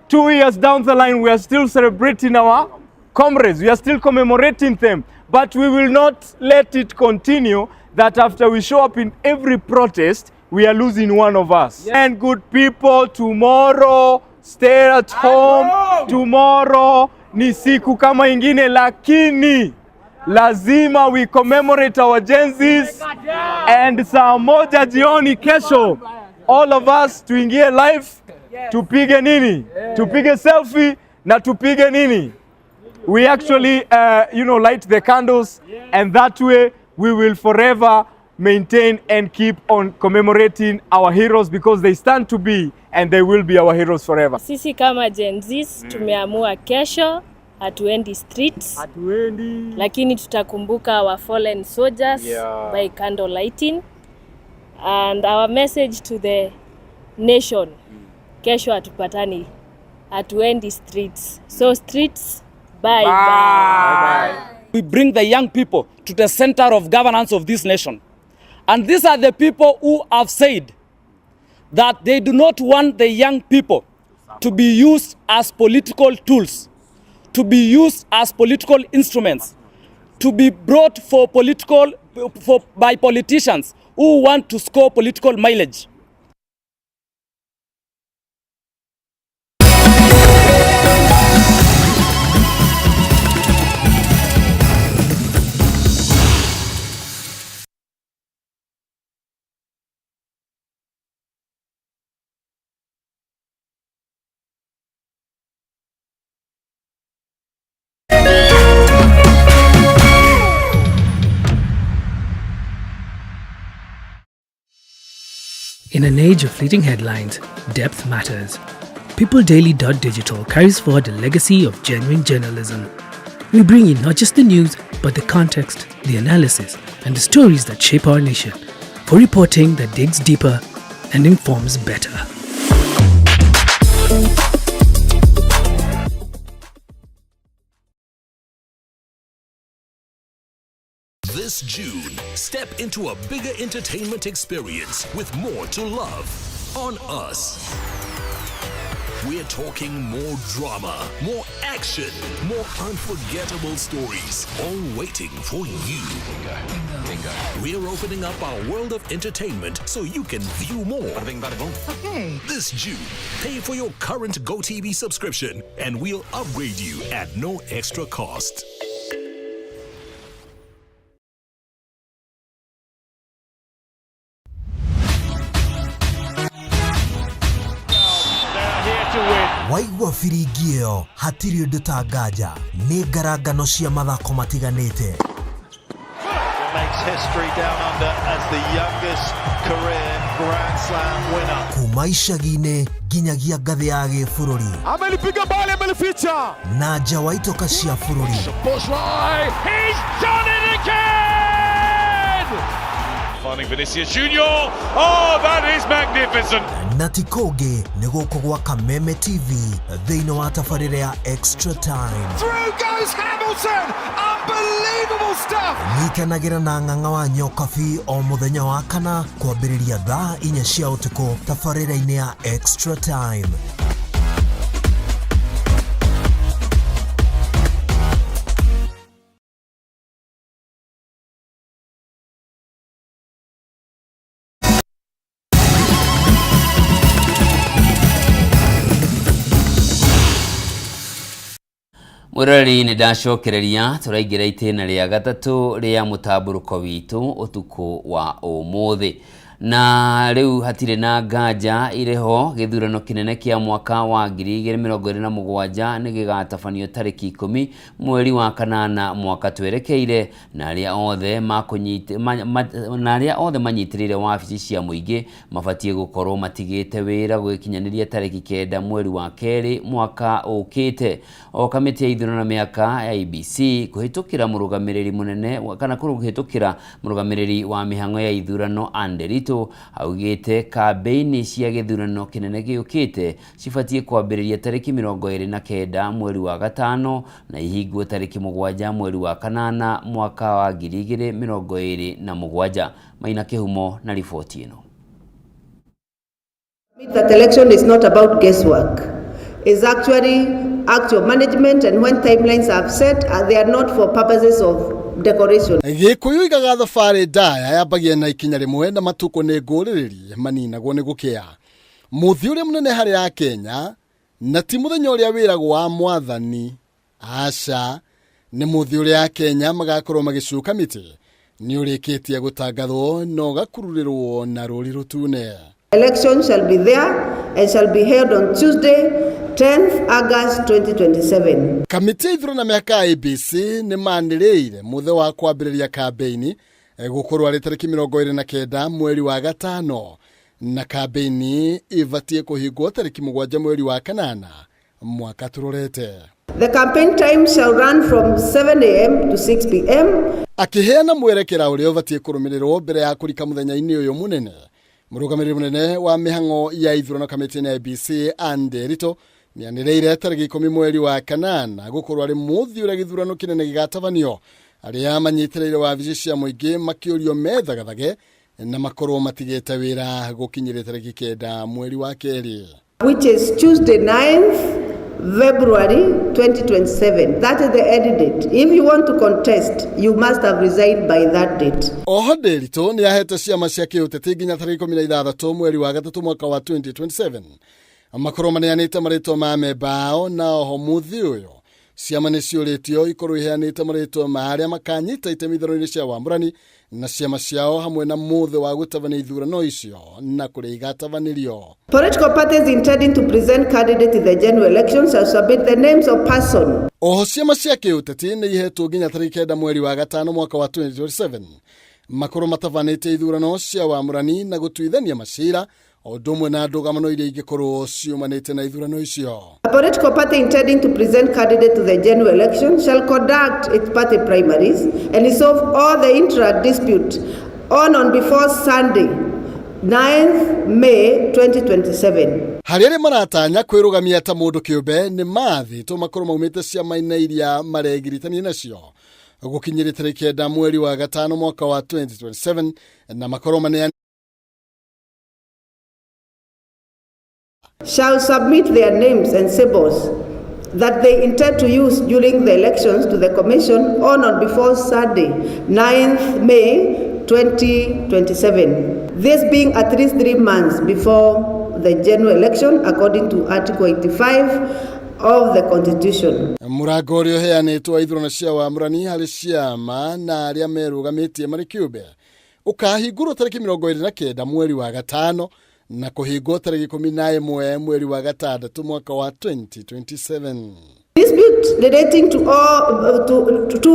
2 years down the line, we are still celebrating our comrades. We are still commemorating them. But we will not let it continue that after we show up in every protest, we are losing one of us. Yeah. And good people, tomorrow, stay at home. Tomorrow ni siku kama ingine, lakini lazima we commemorate our Gen Zs. And saa moja jioni kesho, all of us tuingie live, tupige nini? Tupige selfie na tupige nini? We actually, light the candles, and that way we will forever maintain and keep on commemorating our heroes because they stand to be and they will be our heroes forever. Sisi kama Gen Zs tumeamua kesho hatuendi streets, lakini tutakumbuka our fallen soldiers by candle lighting, and our message to the nation, kesho hatupatani, hatuendi streets. So streets, bye. We bring the young people to the center of governance of this nation. And these are the people who have said that they do not want the young people to be used as political tools, to be used as political instruments, to be brought by politicians who want to score political mileage. In an age of fleeting headlines, depth matters. PeopleDaily.digital carries forward a legacy of genuine journalism. We bring you not just the news, but the context, the analysis, and the stories that shape our nation, for reporting that digs deeper and informs better. This June, step into a bigger entertainment experience with more to love on Us. We're talking more drama, more action, more unforgettable stories, all waiting for you. Bingo. We're opening up our world of entertainment so you can view more. Okay. This June, pay for your current GoTV subscription and we'll upgrade you at no extra cost. Waigua firigio hatiri undu tangaja ni ngarangano cia mathako matiganite. Makes history down under as the youngest career Grand Slam winner. Kuma icagi-inĩ nginyagia ngathĩ ya gĩbũrũri. Amelipiga bali amelificha. Na nja wa itoka cia bũrũri. He's done it again! Finding Vinicius Junior. Oh, that is magnificent. Na ti kũngĩ nĩ gũkũ gwa Kameme TV thĩinĩ wa tabarĩra ya Extra Time. Through goes Hamilton! Unbelievable stuff! Nyitanagĩra na ng'ang'a wa Nyokabi o mũthenya wa kana kwambĩrĩria thaa 4 cia ũtukũ tabarĩra-inĩ ya Extra Time. Murari ni ndacokereria turaingira itena ria gatatu ria mutamburuko witu utuku wa umuthi na riu hatire na nganja ireho githurano kinene kia mwaka wa 2027 ni gigatafanio tariki 10 mweri wa kanana mwaka twerekeire, na aria othe manyitirire wabici cia muingi mabatie gukorwo matigite wira gwikinyaniria tariki 9 mweri wa keri mwaka ukite. O kamiti ya ithurano miaka ya IEBC kuhitukira murugamiriri munene kana kuhitukira murugamiriri wa mihango ya ithurano Anderito augite kampeini cia githurano kinene giukite cibatie kwambiriria tariki 29 mweri wa gatano na ihingwo tariki 7 mweri wa kanana mwaka wa 2027. Maina Kihumo na ripoti ino. That election is not about guesswork. It's actually actual management, and when timelines are set, they are not for purposes of decoration. Gikuyu igaga thabarĩ ndaya yambagia na ikinya rimwe na matuko nĩ ngũrĩrĩri maninagwo nĩ gũkĩa. Mũthĩ ũrĩa mũnene harĩ Kenya na ti mũthenya ũrĩa wĩragwo wa mwathani, aca nĩ mũthĩ ũrĩa Kenya magakorwo magĩcuka mĩtĩ nĩ ũrĩkĩtie gũtangathwo na ũgakururĩrwo na rũri rũtune. Election shall be there and shall be held on Tuesday, 10th August 2027. Kamiti ya ithurano miaka ya IEBC nĩ manĩrĩire mũthĩ wa kwambĩrĩria kampeini gũkorwo arĩ tariki 29 mweri wa gatano, na kampeini ibatie kũhingwo tariki 7 mweri wa kanana mwaka tũrorete. The campaign time shall run from 7 a.m. to 6 p.m. Akiheana mwerekera ũrĩa ũbatie kũrũmĩrĩrwo mbere ya kũrika mũthenya-inĩ ũyũ mũnene, murugamiriri munene wa mihango ya ithurano kamiti ya IEBC Anderito nianĩrĩire tariki 10 mweri wa kanana gukorwo ari muthi ũrĩa githurano kinene gigatabanio, aria manyitirĩire wabici cia muingi makĩũrio methagathage na makorwo matigĩte wĩra gũkinyĩria tariki 9 mweri wa keri, which is Tuesday 9th February 2027. That is the end date. If you want to contest, you must have resigned by that date. Oho Nderitu ni ahete ciama cia kĩũteti nginya tariki 16 mweri wa gatatu mwaka wa 2027. Makorwo maneanĩte marĩtwa ma membao, na oho muthi ũyũ ciama nĩ ciũrĩtio ikorwo iheanĩte marĩtwa ma arĩa makanyita itemi ithurano-inĩ cia wamũrani na ciama ciao hamwe na muthi wa gũtabania ithurano icio na kũrĩa igatabanĩrio. Political parties intending to present candidates in the general elections shall submit the names of person. Oho ciama cia kĩũteti nĩ ihetwo nginya tariki 9 mweri wa gatano mwaka wa 2027 makorwo matabanĩte ithurano cia wamũrani na gũtuithania macira o ndũmwe na ndũgamano iria ingĩkorwo ciumanĩte na ithurano icio. A political party intending to present candidate to the general election shall conduct its party primaries and resolve all the intra-dispute on before Sunday, 9th May 2027. Harĩ arĩa maratanya kwĩrũgamia ta mũndũ kĩũmbe nĩ mathĩtwo makorwo maumĩte ciama-inĩ iria maregiritania nacio gũkinyĩria tariki 9 mweri wa gatano mwaka wa 2027 na makorwo maneanĩte shall submit their names and symbols that they intend to use during the elections to the Commission on before Sunday, 9th May 2027. This being at least 3 months before the general election according to Article 85 of the Constitution. Mũrango ũrĩa ũheanĩtwo wa ithurano cia wamũrani harĩ ciama na arĩa merũgamĩtie marĩ kĩũmbe ũkahingũrwo tariki 29 mweri wa gatano na kuhingwo tariki 11 mweri wa gatandatũ mwaka wa 2027. Dispute relating to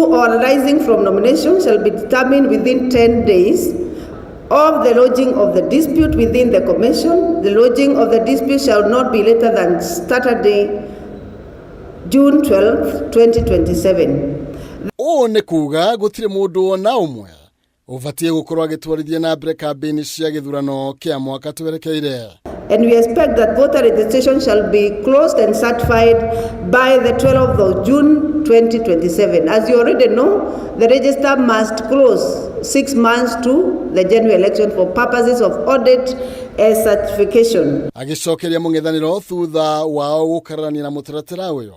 or arising from nomination shall be determined within 10 days of the lodging of the dispute within the Commission. The lodging of the dispute shall not be later than Saturday, June 12, 2027. Ũũ nĩ kuga gũtirĩ mũndũ ona ũmwe uvatie gukorwo agĩtwarithia na mbere kampeini cia gĩthurano kĩa mwaka twerekeire. And we expect that voter registration shall be closed and certified by the 12th of June 2027. As you already know, the register must close 6 months to the general election for purposes of audit and certification. Agicokeria mũng'ethanĩro thutha wao gũkararania na mũtaratara ũyũ,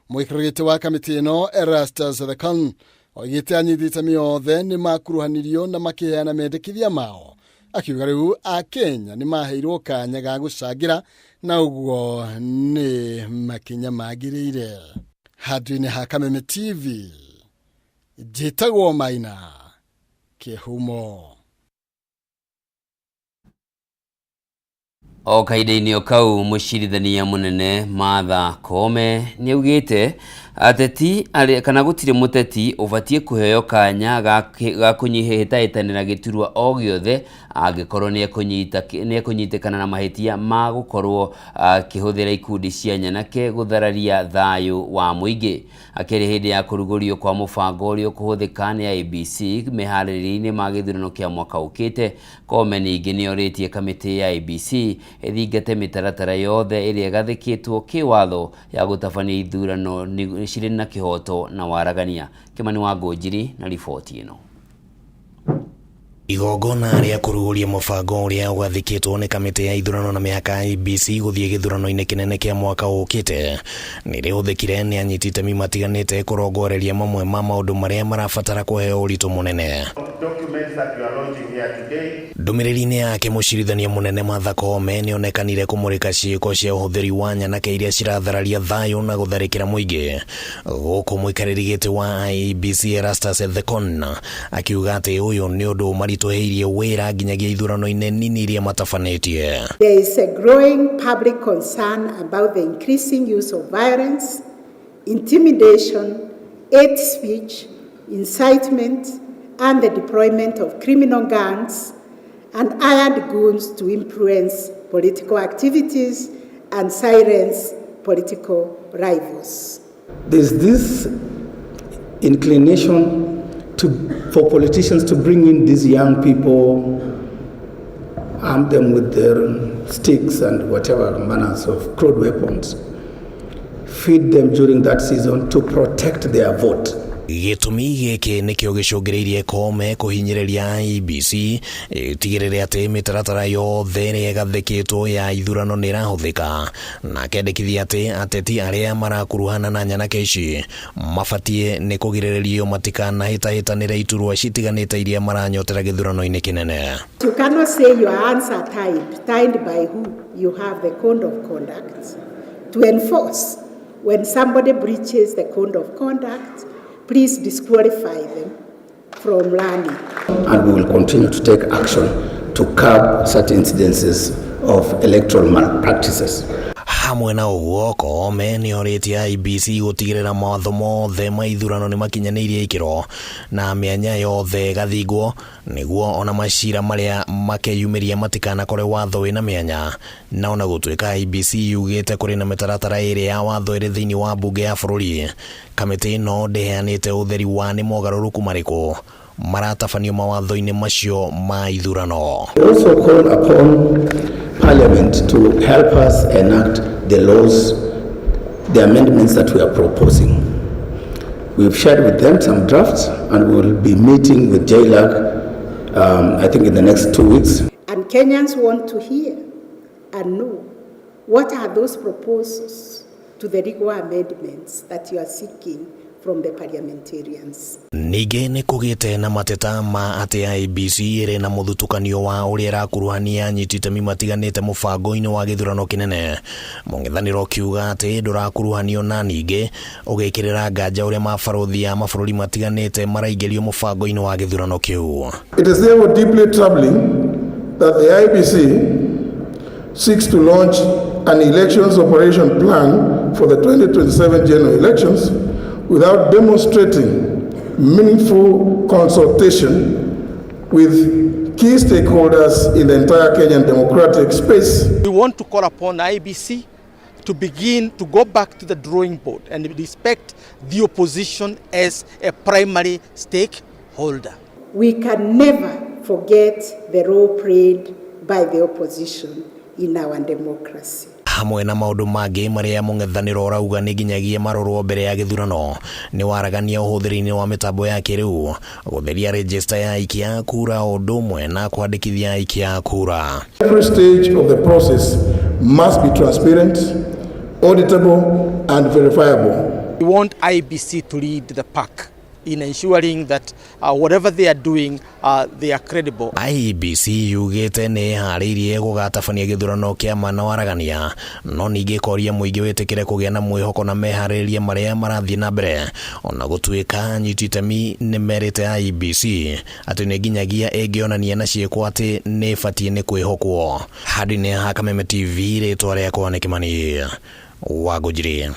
mũikarĩri wa kamĩtĩ ĩno Erastus Thekon oigĩte anyiti itemi othe nĩ makuruhanirio na makĩheana mendekithia mao, akiuga rĩu Akenya nĩ maheirwo kanya ga gũcangĩra na ũguo nĩ makinya magĩrĩire. Handũ-inĩ ha Kameme TV, njĩtagwo Maina Kĩhumo. O kaida-inĩ o kau mũcirithania mũnene Martha Koome nĩaugĩte ateti kana gũtirĩ mũteti ũbatie kũheo kanya ga kũnyihĩtanĩra gĩturwa o gĩothe angĩkorwo nĩekũnyitĩkana na mahĩtia ma gũkorwo akĩhũthĩra ikundi cia nyanake gũthararia thayũ wa mũingĩ. Akĩrĩ hĩndĩ ya kũrugũrio kwa mũbango ũrĩa ũkũhũthĩka nĩ IEBC meharĩrĩria-inĩ ma gĩthurano kĩa mwaka ũkĩte, Koome ningĩ nĩorĩtie kamĩtĩ ya IEBC ĩthingate mĩtaratara yothe ĩrĩa ĩgathĩkĩtwo kĩwatho ya gũtabania ithurano cirĩ na kĩhoto na waragania. Kimani Wangũnjiri na riboti ĩno. Igongona rĩa kũrugũria mũbango ũrĩa ũgathĩkĩtwo nĩ kamĩtĩ ya ithurano na mĩhaka IEBC gũthiĩ gĩthurano-inĩ kĩnene kĩa mwaka ũkĩte nĩrĩhũthĩkire nĩ anyiti itemi matiganĩte kũrongoreria mamwe ma maũndũ marĩa marabatara kũheo ũritũ mũnene. Ndũmĩrĩri-inĩ yake mũcirithania mũnene Martha Koome nĩonekanire kũmũrĩka ciĩko cia ũhũthĩri wa nyanake iria cirathararia thayũ na gũtharĩkĩra mũingĩ. Gũkũ mũikarĩri gĩtĩ wa IEBC Erastus Thekon akiuga atĩ ũyũ nĩ ũndũ maritũhĩirie wĩra nginyagia ithurano-inĩ nini iria matabanĩtie. There is a growing public concern about the increasing use of violence, intimidation, hate speech, incitement, and the deployment of criminal gangs and hired goons to influence political activities and silence political rivals. There's this inclination for politicians to bring in these young people, arm them with their sticks and whatever manners of crude weapons, feed them during that season to protect their vote. Gĩtũmi gĩkĩ nĩkĩo gĩcũngĩrĩirie Koome kũhinyĩrĩria IEBC tigĩrĩre atĩ mĩtaratara yothe ĩrĩa ĩgathĩkĩtwo ya ithurano nĩrahũthĩka, na akendekithia atĩ ateti arĩa marakuruhana na nyanake ici mabatie nĩ kũgirĩrĩrio matikanahĩtahĩtanĩre iturwa citiganĩte iria maranyotera gĩthurano-inĩ kĩnene. You cannot say your hands are tied by who you have the code of conduct to enforce. When somebody breaches the code of conduct, please disqualify them from learning. And we will continue to take action to curb such incidences of electoral malpractices. Hamwe na ũguo, Koome nĩorĩtie IEBC gũtigĩrĩra mawatho mothe ma ithurano nĩmakinyanĩirie ikĩro na mĩanya yothe gathingwo nĩguo ona macira marĩa makeyumĩria matikanakorwo watho wĩna mĩanya. Na ona gũtuĩka IEBC yugĩte kũrĩ na mĩtaratara ĩrĩ ya watho ĩrĩ thĩinĩ wa mbunge ya bũrũri, kamĩtĩ ĩno ndĩheanĩte ũtheri wa nĩ mogarũrũku marĩkũ maratabanio mawatho-inĩ macio ma ithurano. We also call upon Parliament to help us enact the laws, the amendments that we are proposing. We've shared with them some drafts and we will be meeting with JLAC, I think in the next 2 weeks. And Kenyans want to hear and know what are those proposals to the legal amendments that you are seeking from the parliamentarians. Ningĩ nĩ kũgĩte na mateta ma atĩ IEBC ĩrĩ na mũthutũkanio wa ũrĩa ĩrakuruhania anyiti itemi matiganĩte mũbango-inĩ wa gĩthurano kĩnene. Mũng'ethanĩro kiuga atĩ ndũrakuruhanio na ningĩ ũgĩkĩrĩra nganja ũrĩa mabarũthi ya mabũrũri matiganĩte maraingĩrio mũbango-inĩ wa gĩthurano kĩu. It is therefore deeply troubling that the IEBC seeks to launch an elections operation plan for the 2027 general elections without demonstrating meaningful consultation with key stakeholders in the entire Kenyan democratic space. We want to call upon IEBC to begin to go back to the drawing board and respect the opposition as a primary stakeholder. We can never forget the role played by the opposition in our democracy. Hamwe na maũndũ mangĩ marĩa mũng'ethanĩro ũrauga nĩ nginyagia marorwo mbere ya gĩthurano nĩ waragania ũhũthĩri-inĩ wa mĩtambo ya kĩrĩu, gũtheria register ya aikia a kura ũndũ ũmwe na kwandĩkithia aikia a kura. Every stage of the process must be transparent, auditable and verifiable. We want IEBC to lead the pack in ensuring that whatever they are doing, they are credible. IEBC yugite ni haririe gugatabania githurano kia mana waragania no ningi koria muingi witikire kugia na mwihoko na meharirie maria marathie na mbere ona gutuika nyititemi ni merite IEBC ati ni nginyagia engionania na cieko ati ni fatie ni kwihokwo hadi ni Kameme TV ritwa riakwa ni Kimani Wangũnjiri.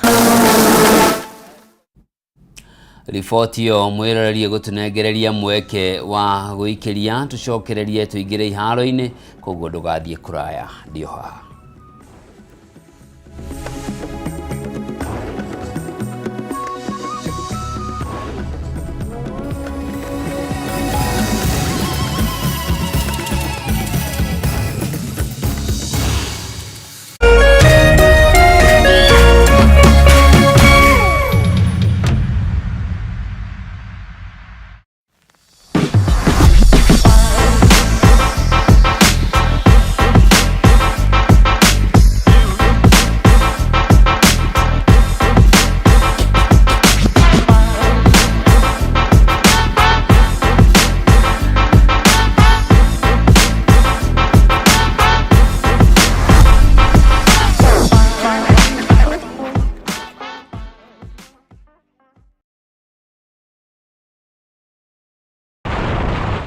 Riboti yo mwirarerie gutunegereria mweke wa guikiria tucokererie tuigire iharo-ini koguo ndugathie kuraya ndio haha.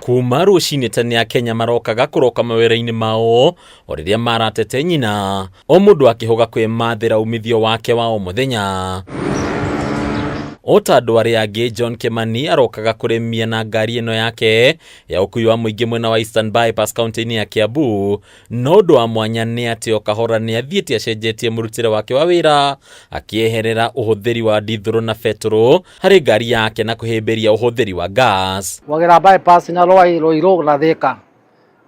Kuma rucini tene ya Kenya marokaga kuroka mawira-ini mao o riria maratete nyina o mundu akihoga kwimathira umithio wake wa o muthenya. Otandu aria angi John Kimani arokaga kuremia na ngari ino yake ya ukui wa muingi mwena wa Eastern Bypass county-ini ya Kiambu no ndu wa mwanya ni ati o kahora ni athiete acenjetie murutire wake wa wira akieherera uhuthiri wa dithuru na petro hari ngari yake na kuhimbiria uhuthiri wa gas. Wagira bypass na Roiro na Thika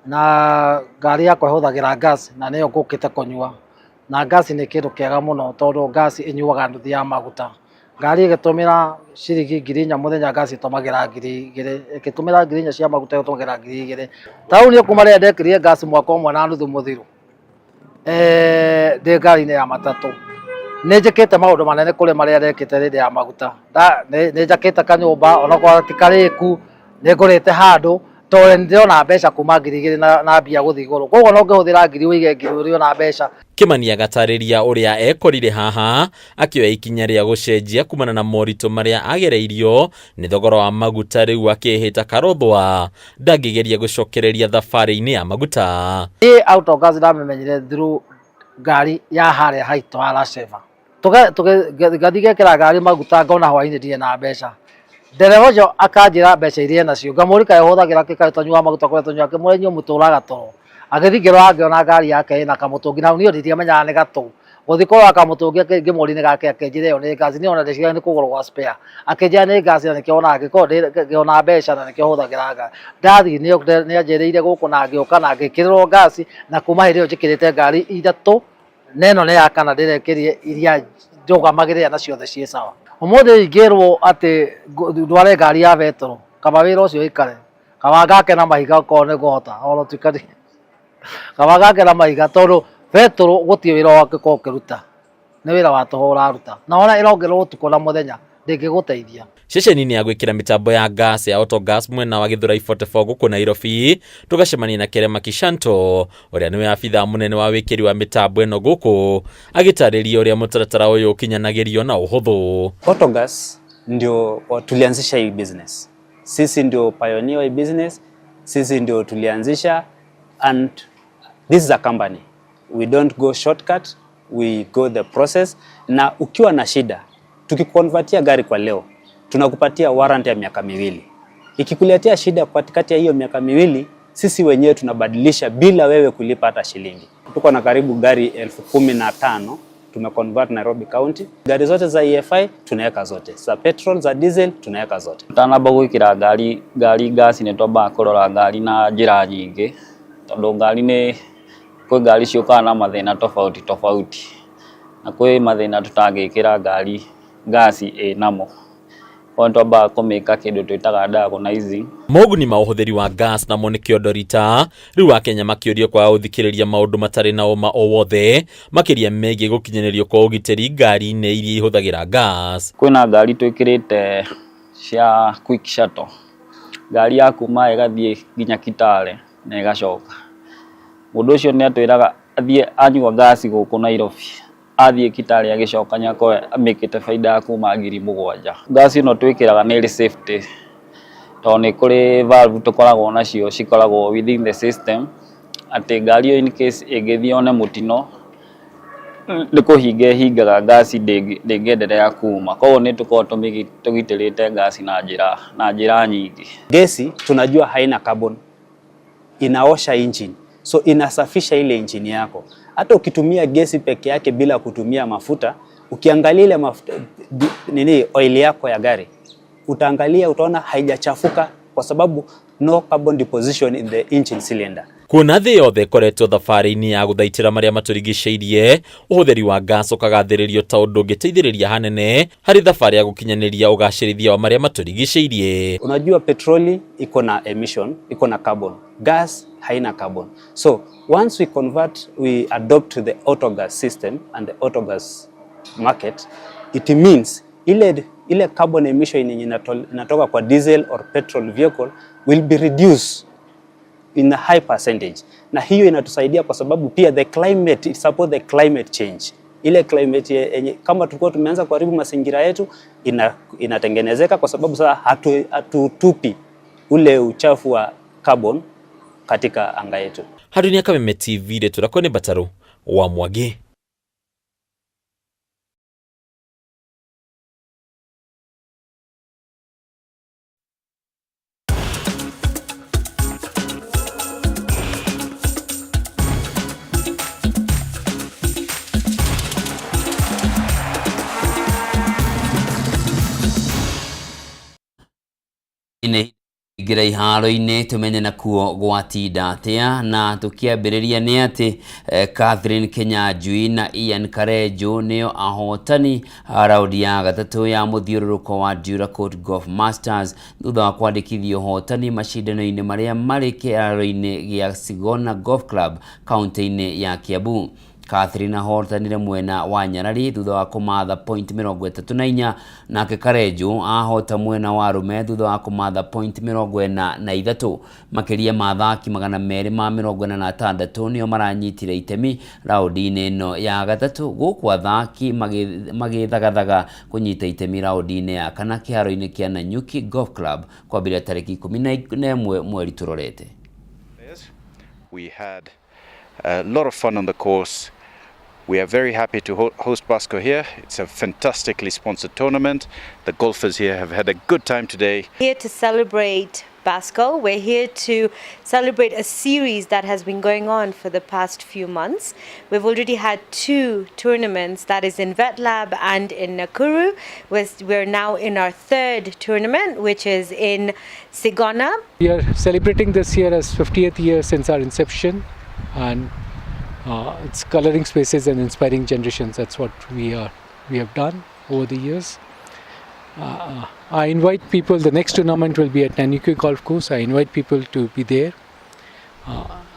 na ngari yakwa ihuthagira gas na niyo ngukite kunyua na gas ni kindu kiega muno tondu gas inyuaga nduthi ya maguta. Ngari igitumira ciringi 1000 muthenya gas itumagira 2000 igitumira 2000 cia maguta itumagira 2000 tauni kumaria ndekirie gas mwaka umwe na nuthu muthiru de ngari ni ya matatu ne jakete maundu manene kule maria ndekite rindi ya maguta ne jakete kanyumba ona kwa tikariku ne ngurite handu tore ndiona mbeca kuma 2000 na mbia guthi iguru koguo no ngihuthira 1000 uige 1000 na mbeca. Kimani agatariria uria ekorire haha akioya ikinya ria gucenjia kumana na morito maria agereirio ni thogora wa maguta riu akihita karothwa ndangigeria gucokereria thabari-ini ya maguta. Autogas ndamenyire through ngari ya haria haito araceva tugathigekera ngari maguta ngona hwaini ndie na mbeca ndereva jo akanjira mbeca iria nacio ngamurika ihuthagira kikatanyua maguta kwa tanyua kimurenyo muturaga toro agithigirwa angiona ngari yake ina kamutungi na niyo nditiamenyaga ni gatu guthikoro akamutungi ngimuri-ini gake akenjira yo ni gas ni ona ndeciria ni kugurwo gwa spare akenjira ni gas na nikiona ngiona mbeca na nikihuthagira ndathi ni anjireire guku na ngioka na ngikirwo gas na kuma hiri yo njikirite ngari ithatu neno ni yakana ndirekirie iria njugamagirira na ciothe cie sawa. Umuthi ingirwo ati ndware ngari ya vetro kaba wira ucio ikare kaba ngake na mahiga ko ne guhota oro tukari kaba ngake na mahiga tondu vetro gutie wira wake ko kiruta ni wira wa toho uraruta na ona irongerwo tuko na muthenya ndingiguteithia. Ceceni-ini ya gwikira mitambo ya gas ya Autogas mwena wa Githurai 44 guku Nairobi tugacemania na Kerema Kishanto uria niwe afitha munene wa wikiri wa mitambo eno guku agitariria uria mutaratara uyu ukinyanagirio na uhuthu. Autogas ndio tulianzisha hii business, sisi ndio pioneer hii business, sisi ndio tulianzisha and this is a company, we don't go shortcut, we go the process. Na ukiwa na shida tukikonvertia gari kwa leo tunakupatia warrant ya miaka 2. Ikikuletea shida katikati ya hiyo miaka 2, sisi wenyewe tunabadilisha bila wewe kulipa hata shilingi. Tuko na karibu gari 15,000 tumeconvert Nairobi County. Gari zote za EFI tunaweka zote, za petrol, za diesel tunaweka zote. Tanamba gwikira ngari gas ni twamba kurora ngari na njira nyingi tondu ngari ni kwi ngari ciukaga na mathina tofauti na kwi mathina tutangikira ngari gasi namo twamba kumika kindu twitaga diagnosing. Moguni ma uhuthiri wa gas na monekio Dorita riu Akenya makiorio kwa uthikiriria maundu matari na uma o wothe makiria megie gukinyanirio kwa ugiteri ngari-ini iria ihuthagira gas. Kwina ngari twikirite cia quick shuttle ngari ya kuma igathie nginya Kitale na igacoka mundu ucio ni atwiraga athie anyua gasi guku Nairobi athie Kitale agicoka nyako amikite faida ya kuma 7,000 gasi no twikiraga ni safety to ni kuri valve tukoragwo nacio cikoragwo within the system ati ngari in case igithione mutino ni kuhingaga gasi ndingenderea kuma kwao ni tuko tugitirite gasi na njira nyingi. Gesi tunajua haina carbon, inaosha engine, so inasafisha ile engine yako. Hata ukitumia gesi peke yake bila kutumia mafuta, ukiangalia ile mafuta oil yako ya gari, utaangalia utaona haijachafuka kwa sababu no carbon deposition in the engine cylinder. Kuona thĩ yothe koretwo thabarĩ-inĩ ya gũthaitĩra marĩa matũrigicĩirie, ũhũthĩri wa gas ũkagathĩrĩrio ta ũndũ ũngĩteithĩrĩria hanene harĩ thabarĩ ya gũkinyanĩria ũgacĩrithia wa marĩa matũrigicĩirie. Unajua petroli iko na emission, iko na carbon. Gas haina carbon. So once we adopt the autogas system and the autogas market, it means ile carbon emission yenye inatoka kwa diesel or petrol vehicle will be reduced in a high percentage. Na hiyo inatusaidia kwa sababu pia the climate, it support the climate change. Ile climate kama tulikuwa tumeanza kuharibu mazingira yetu inatengenezeka kwa sababu sasa hatutupi ule uchafu wa carbon katika anga yetu. Hadunia Kameme TV de turakone Bataro wa Mwagi. Igira iharo-inĩ tumenye na kuo gwatinda atia na tukiambĩrĩria nĩ atĩ Catherine Kenyanjui na Ian Karenjo nĩo ahotani raundi ya gatatũ ya mũthiũrũrũko wa Duracoat Golf Masters thutha wa kwandĩkithio hotani macindano-inĩ marĩa marĩ kĩharo-inĩ gĩa Sigona Golf Club kaunti-inĩ ya Kiambu. Catherine ahotanire mwena wa Nyarari thutha wa kumatha point 34 nake Karenjo ahota mwena wa Rume thutha wa kumatha point 43. Makiria mathaki 246 nio maranyitire itemi raundi-inĩ ĩno ya gatatũ gũkũ athaki magĩthagathaga kunyita itemi raundi-inĩ ya kana kĩharo-inĩ kĩa Nanyuki Golf Club kwambĩrĩria tarĩki 11 mweri turorete. We had a lot of fun on the course. We are very happy to host BASCO here. It's a fantastically sponsored tournament. The golfers here have had a good time today. Here to celebrate BASCO. We're here to celebrate a series that has been going on for the past few months. We've already had 2 tournaments, that is in VetLab and in Nakuru. We're now in our 3rd tournament, which is in Sigona. We are celebrating this year as 50th year since our inception, and it's coloring spaces and inspiring generations. That's what we have done over the years. I invite people, the next tournament will be at Nanyuki Golf Course. I invite people to be there.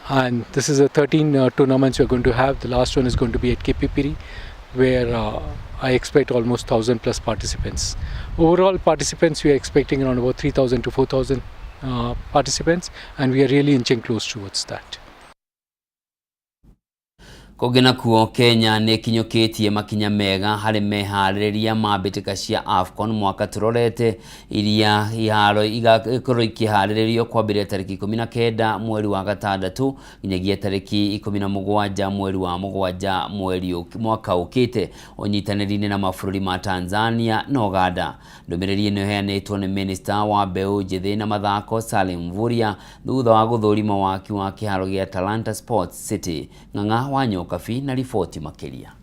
And this is a 13 tournaments we're going to have. The last one is going to be at KPPiri, where I expect almost 1,000 plus participants. Overall participants, we are expecting around about 3,000 to 4,000 participants, and we are really inching close towards that. Kũngĩ kuo Kenya nĩ kinyũkĩtie makinya mega harĩ meharĩrĩria ma mbĩtĩka cia AFCON mwaka turorete iria iharo igakorwo ikĩharĩrĩrio kwambĩrĩria tarĩki 19 mweri wa gatandatũ nginyagia tarĩki 17 mweri wa mũgwanja mwaka ũkĩte ũnyitanĩri-inĩ na mabũrũri ma Tanzania na Uganda. Ndũmĩrĩri ĩno ĩheanĩtwo nĩ Minister wa mbeũ njĩthĩ na mathako Salim Mvurya thutha wa gũthũrima waki wa kĩharo gĩa Talanta Sports City. Ng'ang'a wa Kafi na riboti makiria.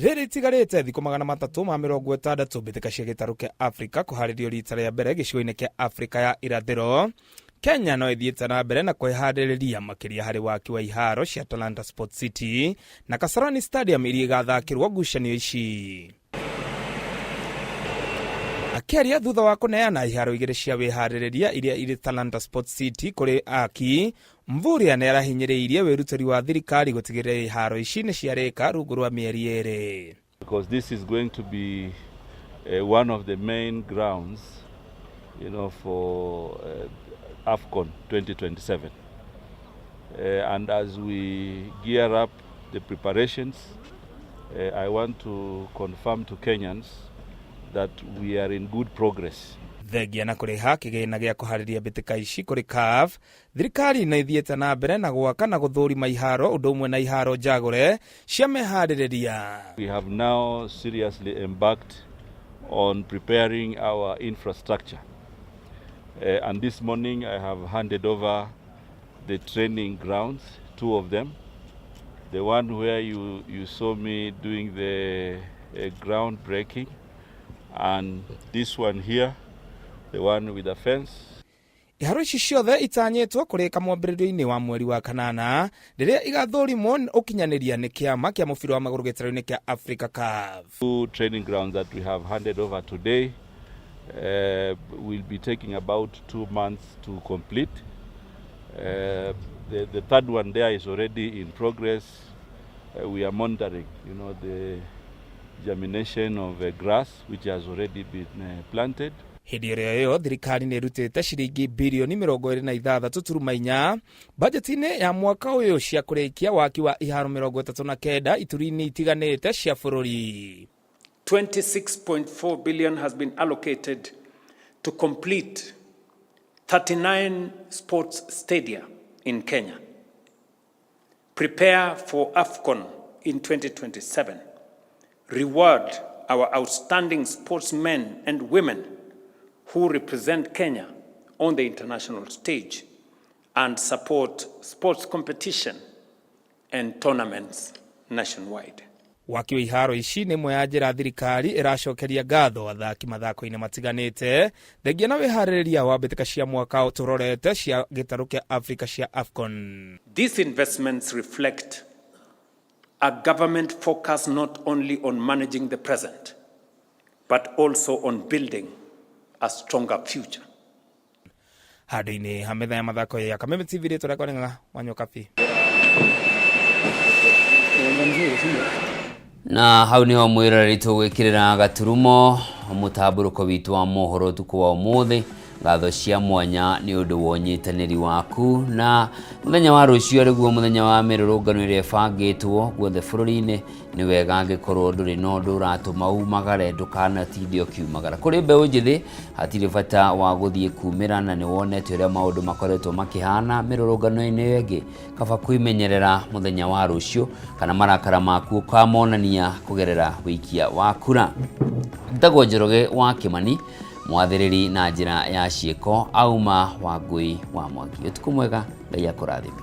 Rĩrĩ tigarĩte thikũ 360 mbĩtĩka cia gĩtarũ kĩa Afrika kũharĩrio rita rĩa mbere gĩcigo-inĩ kĩa Afrika ya irathĩro. Kenya no ĩthiĩte na mbere na kwĩharĩrĩria makĩria harĩ waki wa iharo cia Talanta Sports City na Kasarani Stadium iria igathakĩrwo ngucanio ici. Akĩaria thutha wa kũneana iharo igĩrĩ cia wĩharĩrĩria iria irĩ Talanta Sports City kũrĩ aki, Mvurya nĩ arahinyĩrĩirie wĩrutĩri wa thirikari gũtigĩrĩra iharo ici nĩ ciarĩka rungu rwa mĩeri 2. Because this is going to be one of the main grounds, for AFCON 2027. And as we gear up the preparations, I want to confirm to Kenyans that we are in good progress. Thengia na kuriha kigina gia kuhariria mbitika ici kuri CAF, thirikari na ithiete na mbere na gwaka na guthurima iharo undu umwe na iharo njagure cia mehaririria. We have now seriously embarked on preparing our infrastructure. And this morning I have handed over the training grounds, 2 of them. The one where you saw me doing the ground breaking, and this one here, the one with the fence. Iharo ici ciothe itanyitwo kurika mwambiririo-ini wa mweri wa kanana riria igathurimwo ukinyaniria ni kiama kia mubira wa maguru gitaro-ini kia Africa CAF. 2 training grounds that we have handed over today will be taking about 2 months to complete. The third one there is already in progress. We are monitoring, the germination of grass which has already been planted. Hindi iyo thirikari ni rutite shiringi bilioni 26.4 budget-ini ya mwaka uyu cia kurikia waki wa iharo 39 iturini itiganite cia bururi. 26.4 billion has been allocated to complete 39 sports stadia in Kenya. Prepare for AFCON in 2027. Reward our outstanding sportsmen and women who represent Kenya on the international stage and support sports competition and tournaments nationwide. Waki wa iharo ici ni mwe ya njira thirikari iracokeria ngatho athaki mathako-ini matiganite thengia na wihariria wa mbitika cia mwaka uturorete cia gitaru kia Africa cia AFCON. These investments reflect a government focus not only on managing the present but also on building a stronger future. Hadi-ini hametha ya mathako ya Kameme TV ri turekorenga Wanyokabi. Na hau niho mwirari tugwikirira gaturumo mutamburuko witu wa mohoro tuko wa umuthi. Ngatho cia mwanya ni undu wa unyitaniri waku, na muthenya wa rucio riguo muthenya wa mirurungano iria bangitwo guothe bururi-ini ni wega angikorwo nduri no ndu uratuma umagare ndukanatindio kiumagara. Kuri mbeu njithi hatiri bata wa guthie kumira na ni wonete uria maundu makoretwo makihana mirurungano-ini ingi. Kaba kwimenyerera muthenya wa rucio kana marakara maku kamonania kugerera wikia wa kura. Ndagwo Njoroge wa Kimani mwathiriri na njira ya ciiko auma Wangui wa Mwangi. Utuku mwega, Ngai akurathime.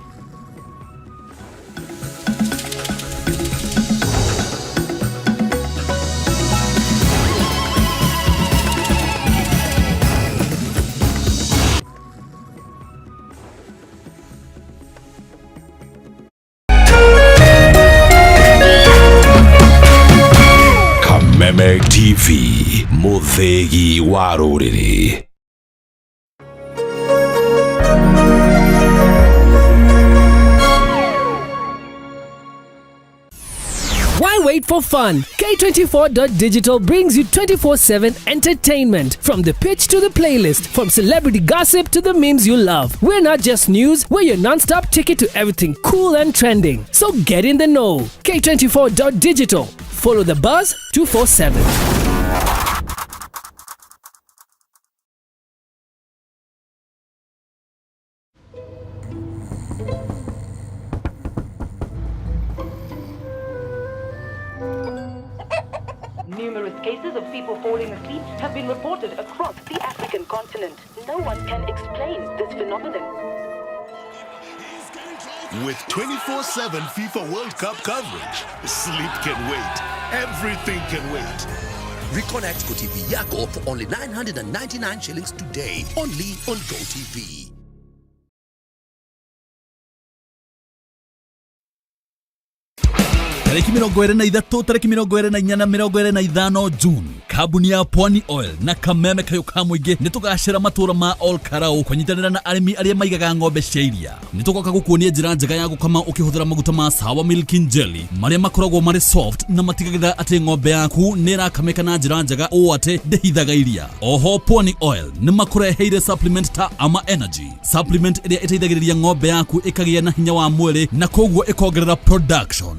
Kameme TV, muthegi wa ruriri. Why wait for fun? K24.digital brings you 24/7 entertainment. From the pitch to the playlist, from celebrity gossip to the memes you love. We're not just news, we're your non-stop ticket to everything cool and trending. So get in the know. K24.digital. Follow the buzz 247. Numerous cases of people falling asleep have been reported across the African continent. No one can explain this phenomenon. With 24/7 FIFA World Cup coverage, sleep can wait. Everything can wait. Reconnect GoTV Yako for only 999 shillings today, only on GoTV. tariki 23 tariki 24 na 25 June, kambuni ya Pwani Oil na Kameme Kayuka Muingi nitugacira matura ma Ol Karau kunyitanira na arimi aria maigaga ng'ombe cia iria. Nitugoka gukuonia njira njega ya gukama ukihuthira maguta ma Sawa Milking Jelly maria makoragwo mari soft na matigagira ati ng'ombe yaku nirakameka na njira njega o ati ndehithaga iria. Oho Pwani Oil ni makureheire supplement ta Ama Energy, supplement iria iteithagiriria ng'ombe yaku ikagia na hinya wa mwili na koguo ikongerera production.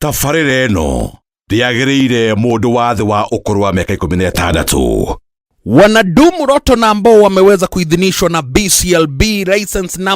Tafarĩra ĩno ndĩagĩrĩire mũndũ wa thĩ wa ũkũrũ wa miaka 16. Wanadumu Roto na ambao wameweza kuidhinishwa na BCLB license number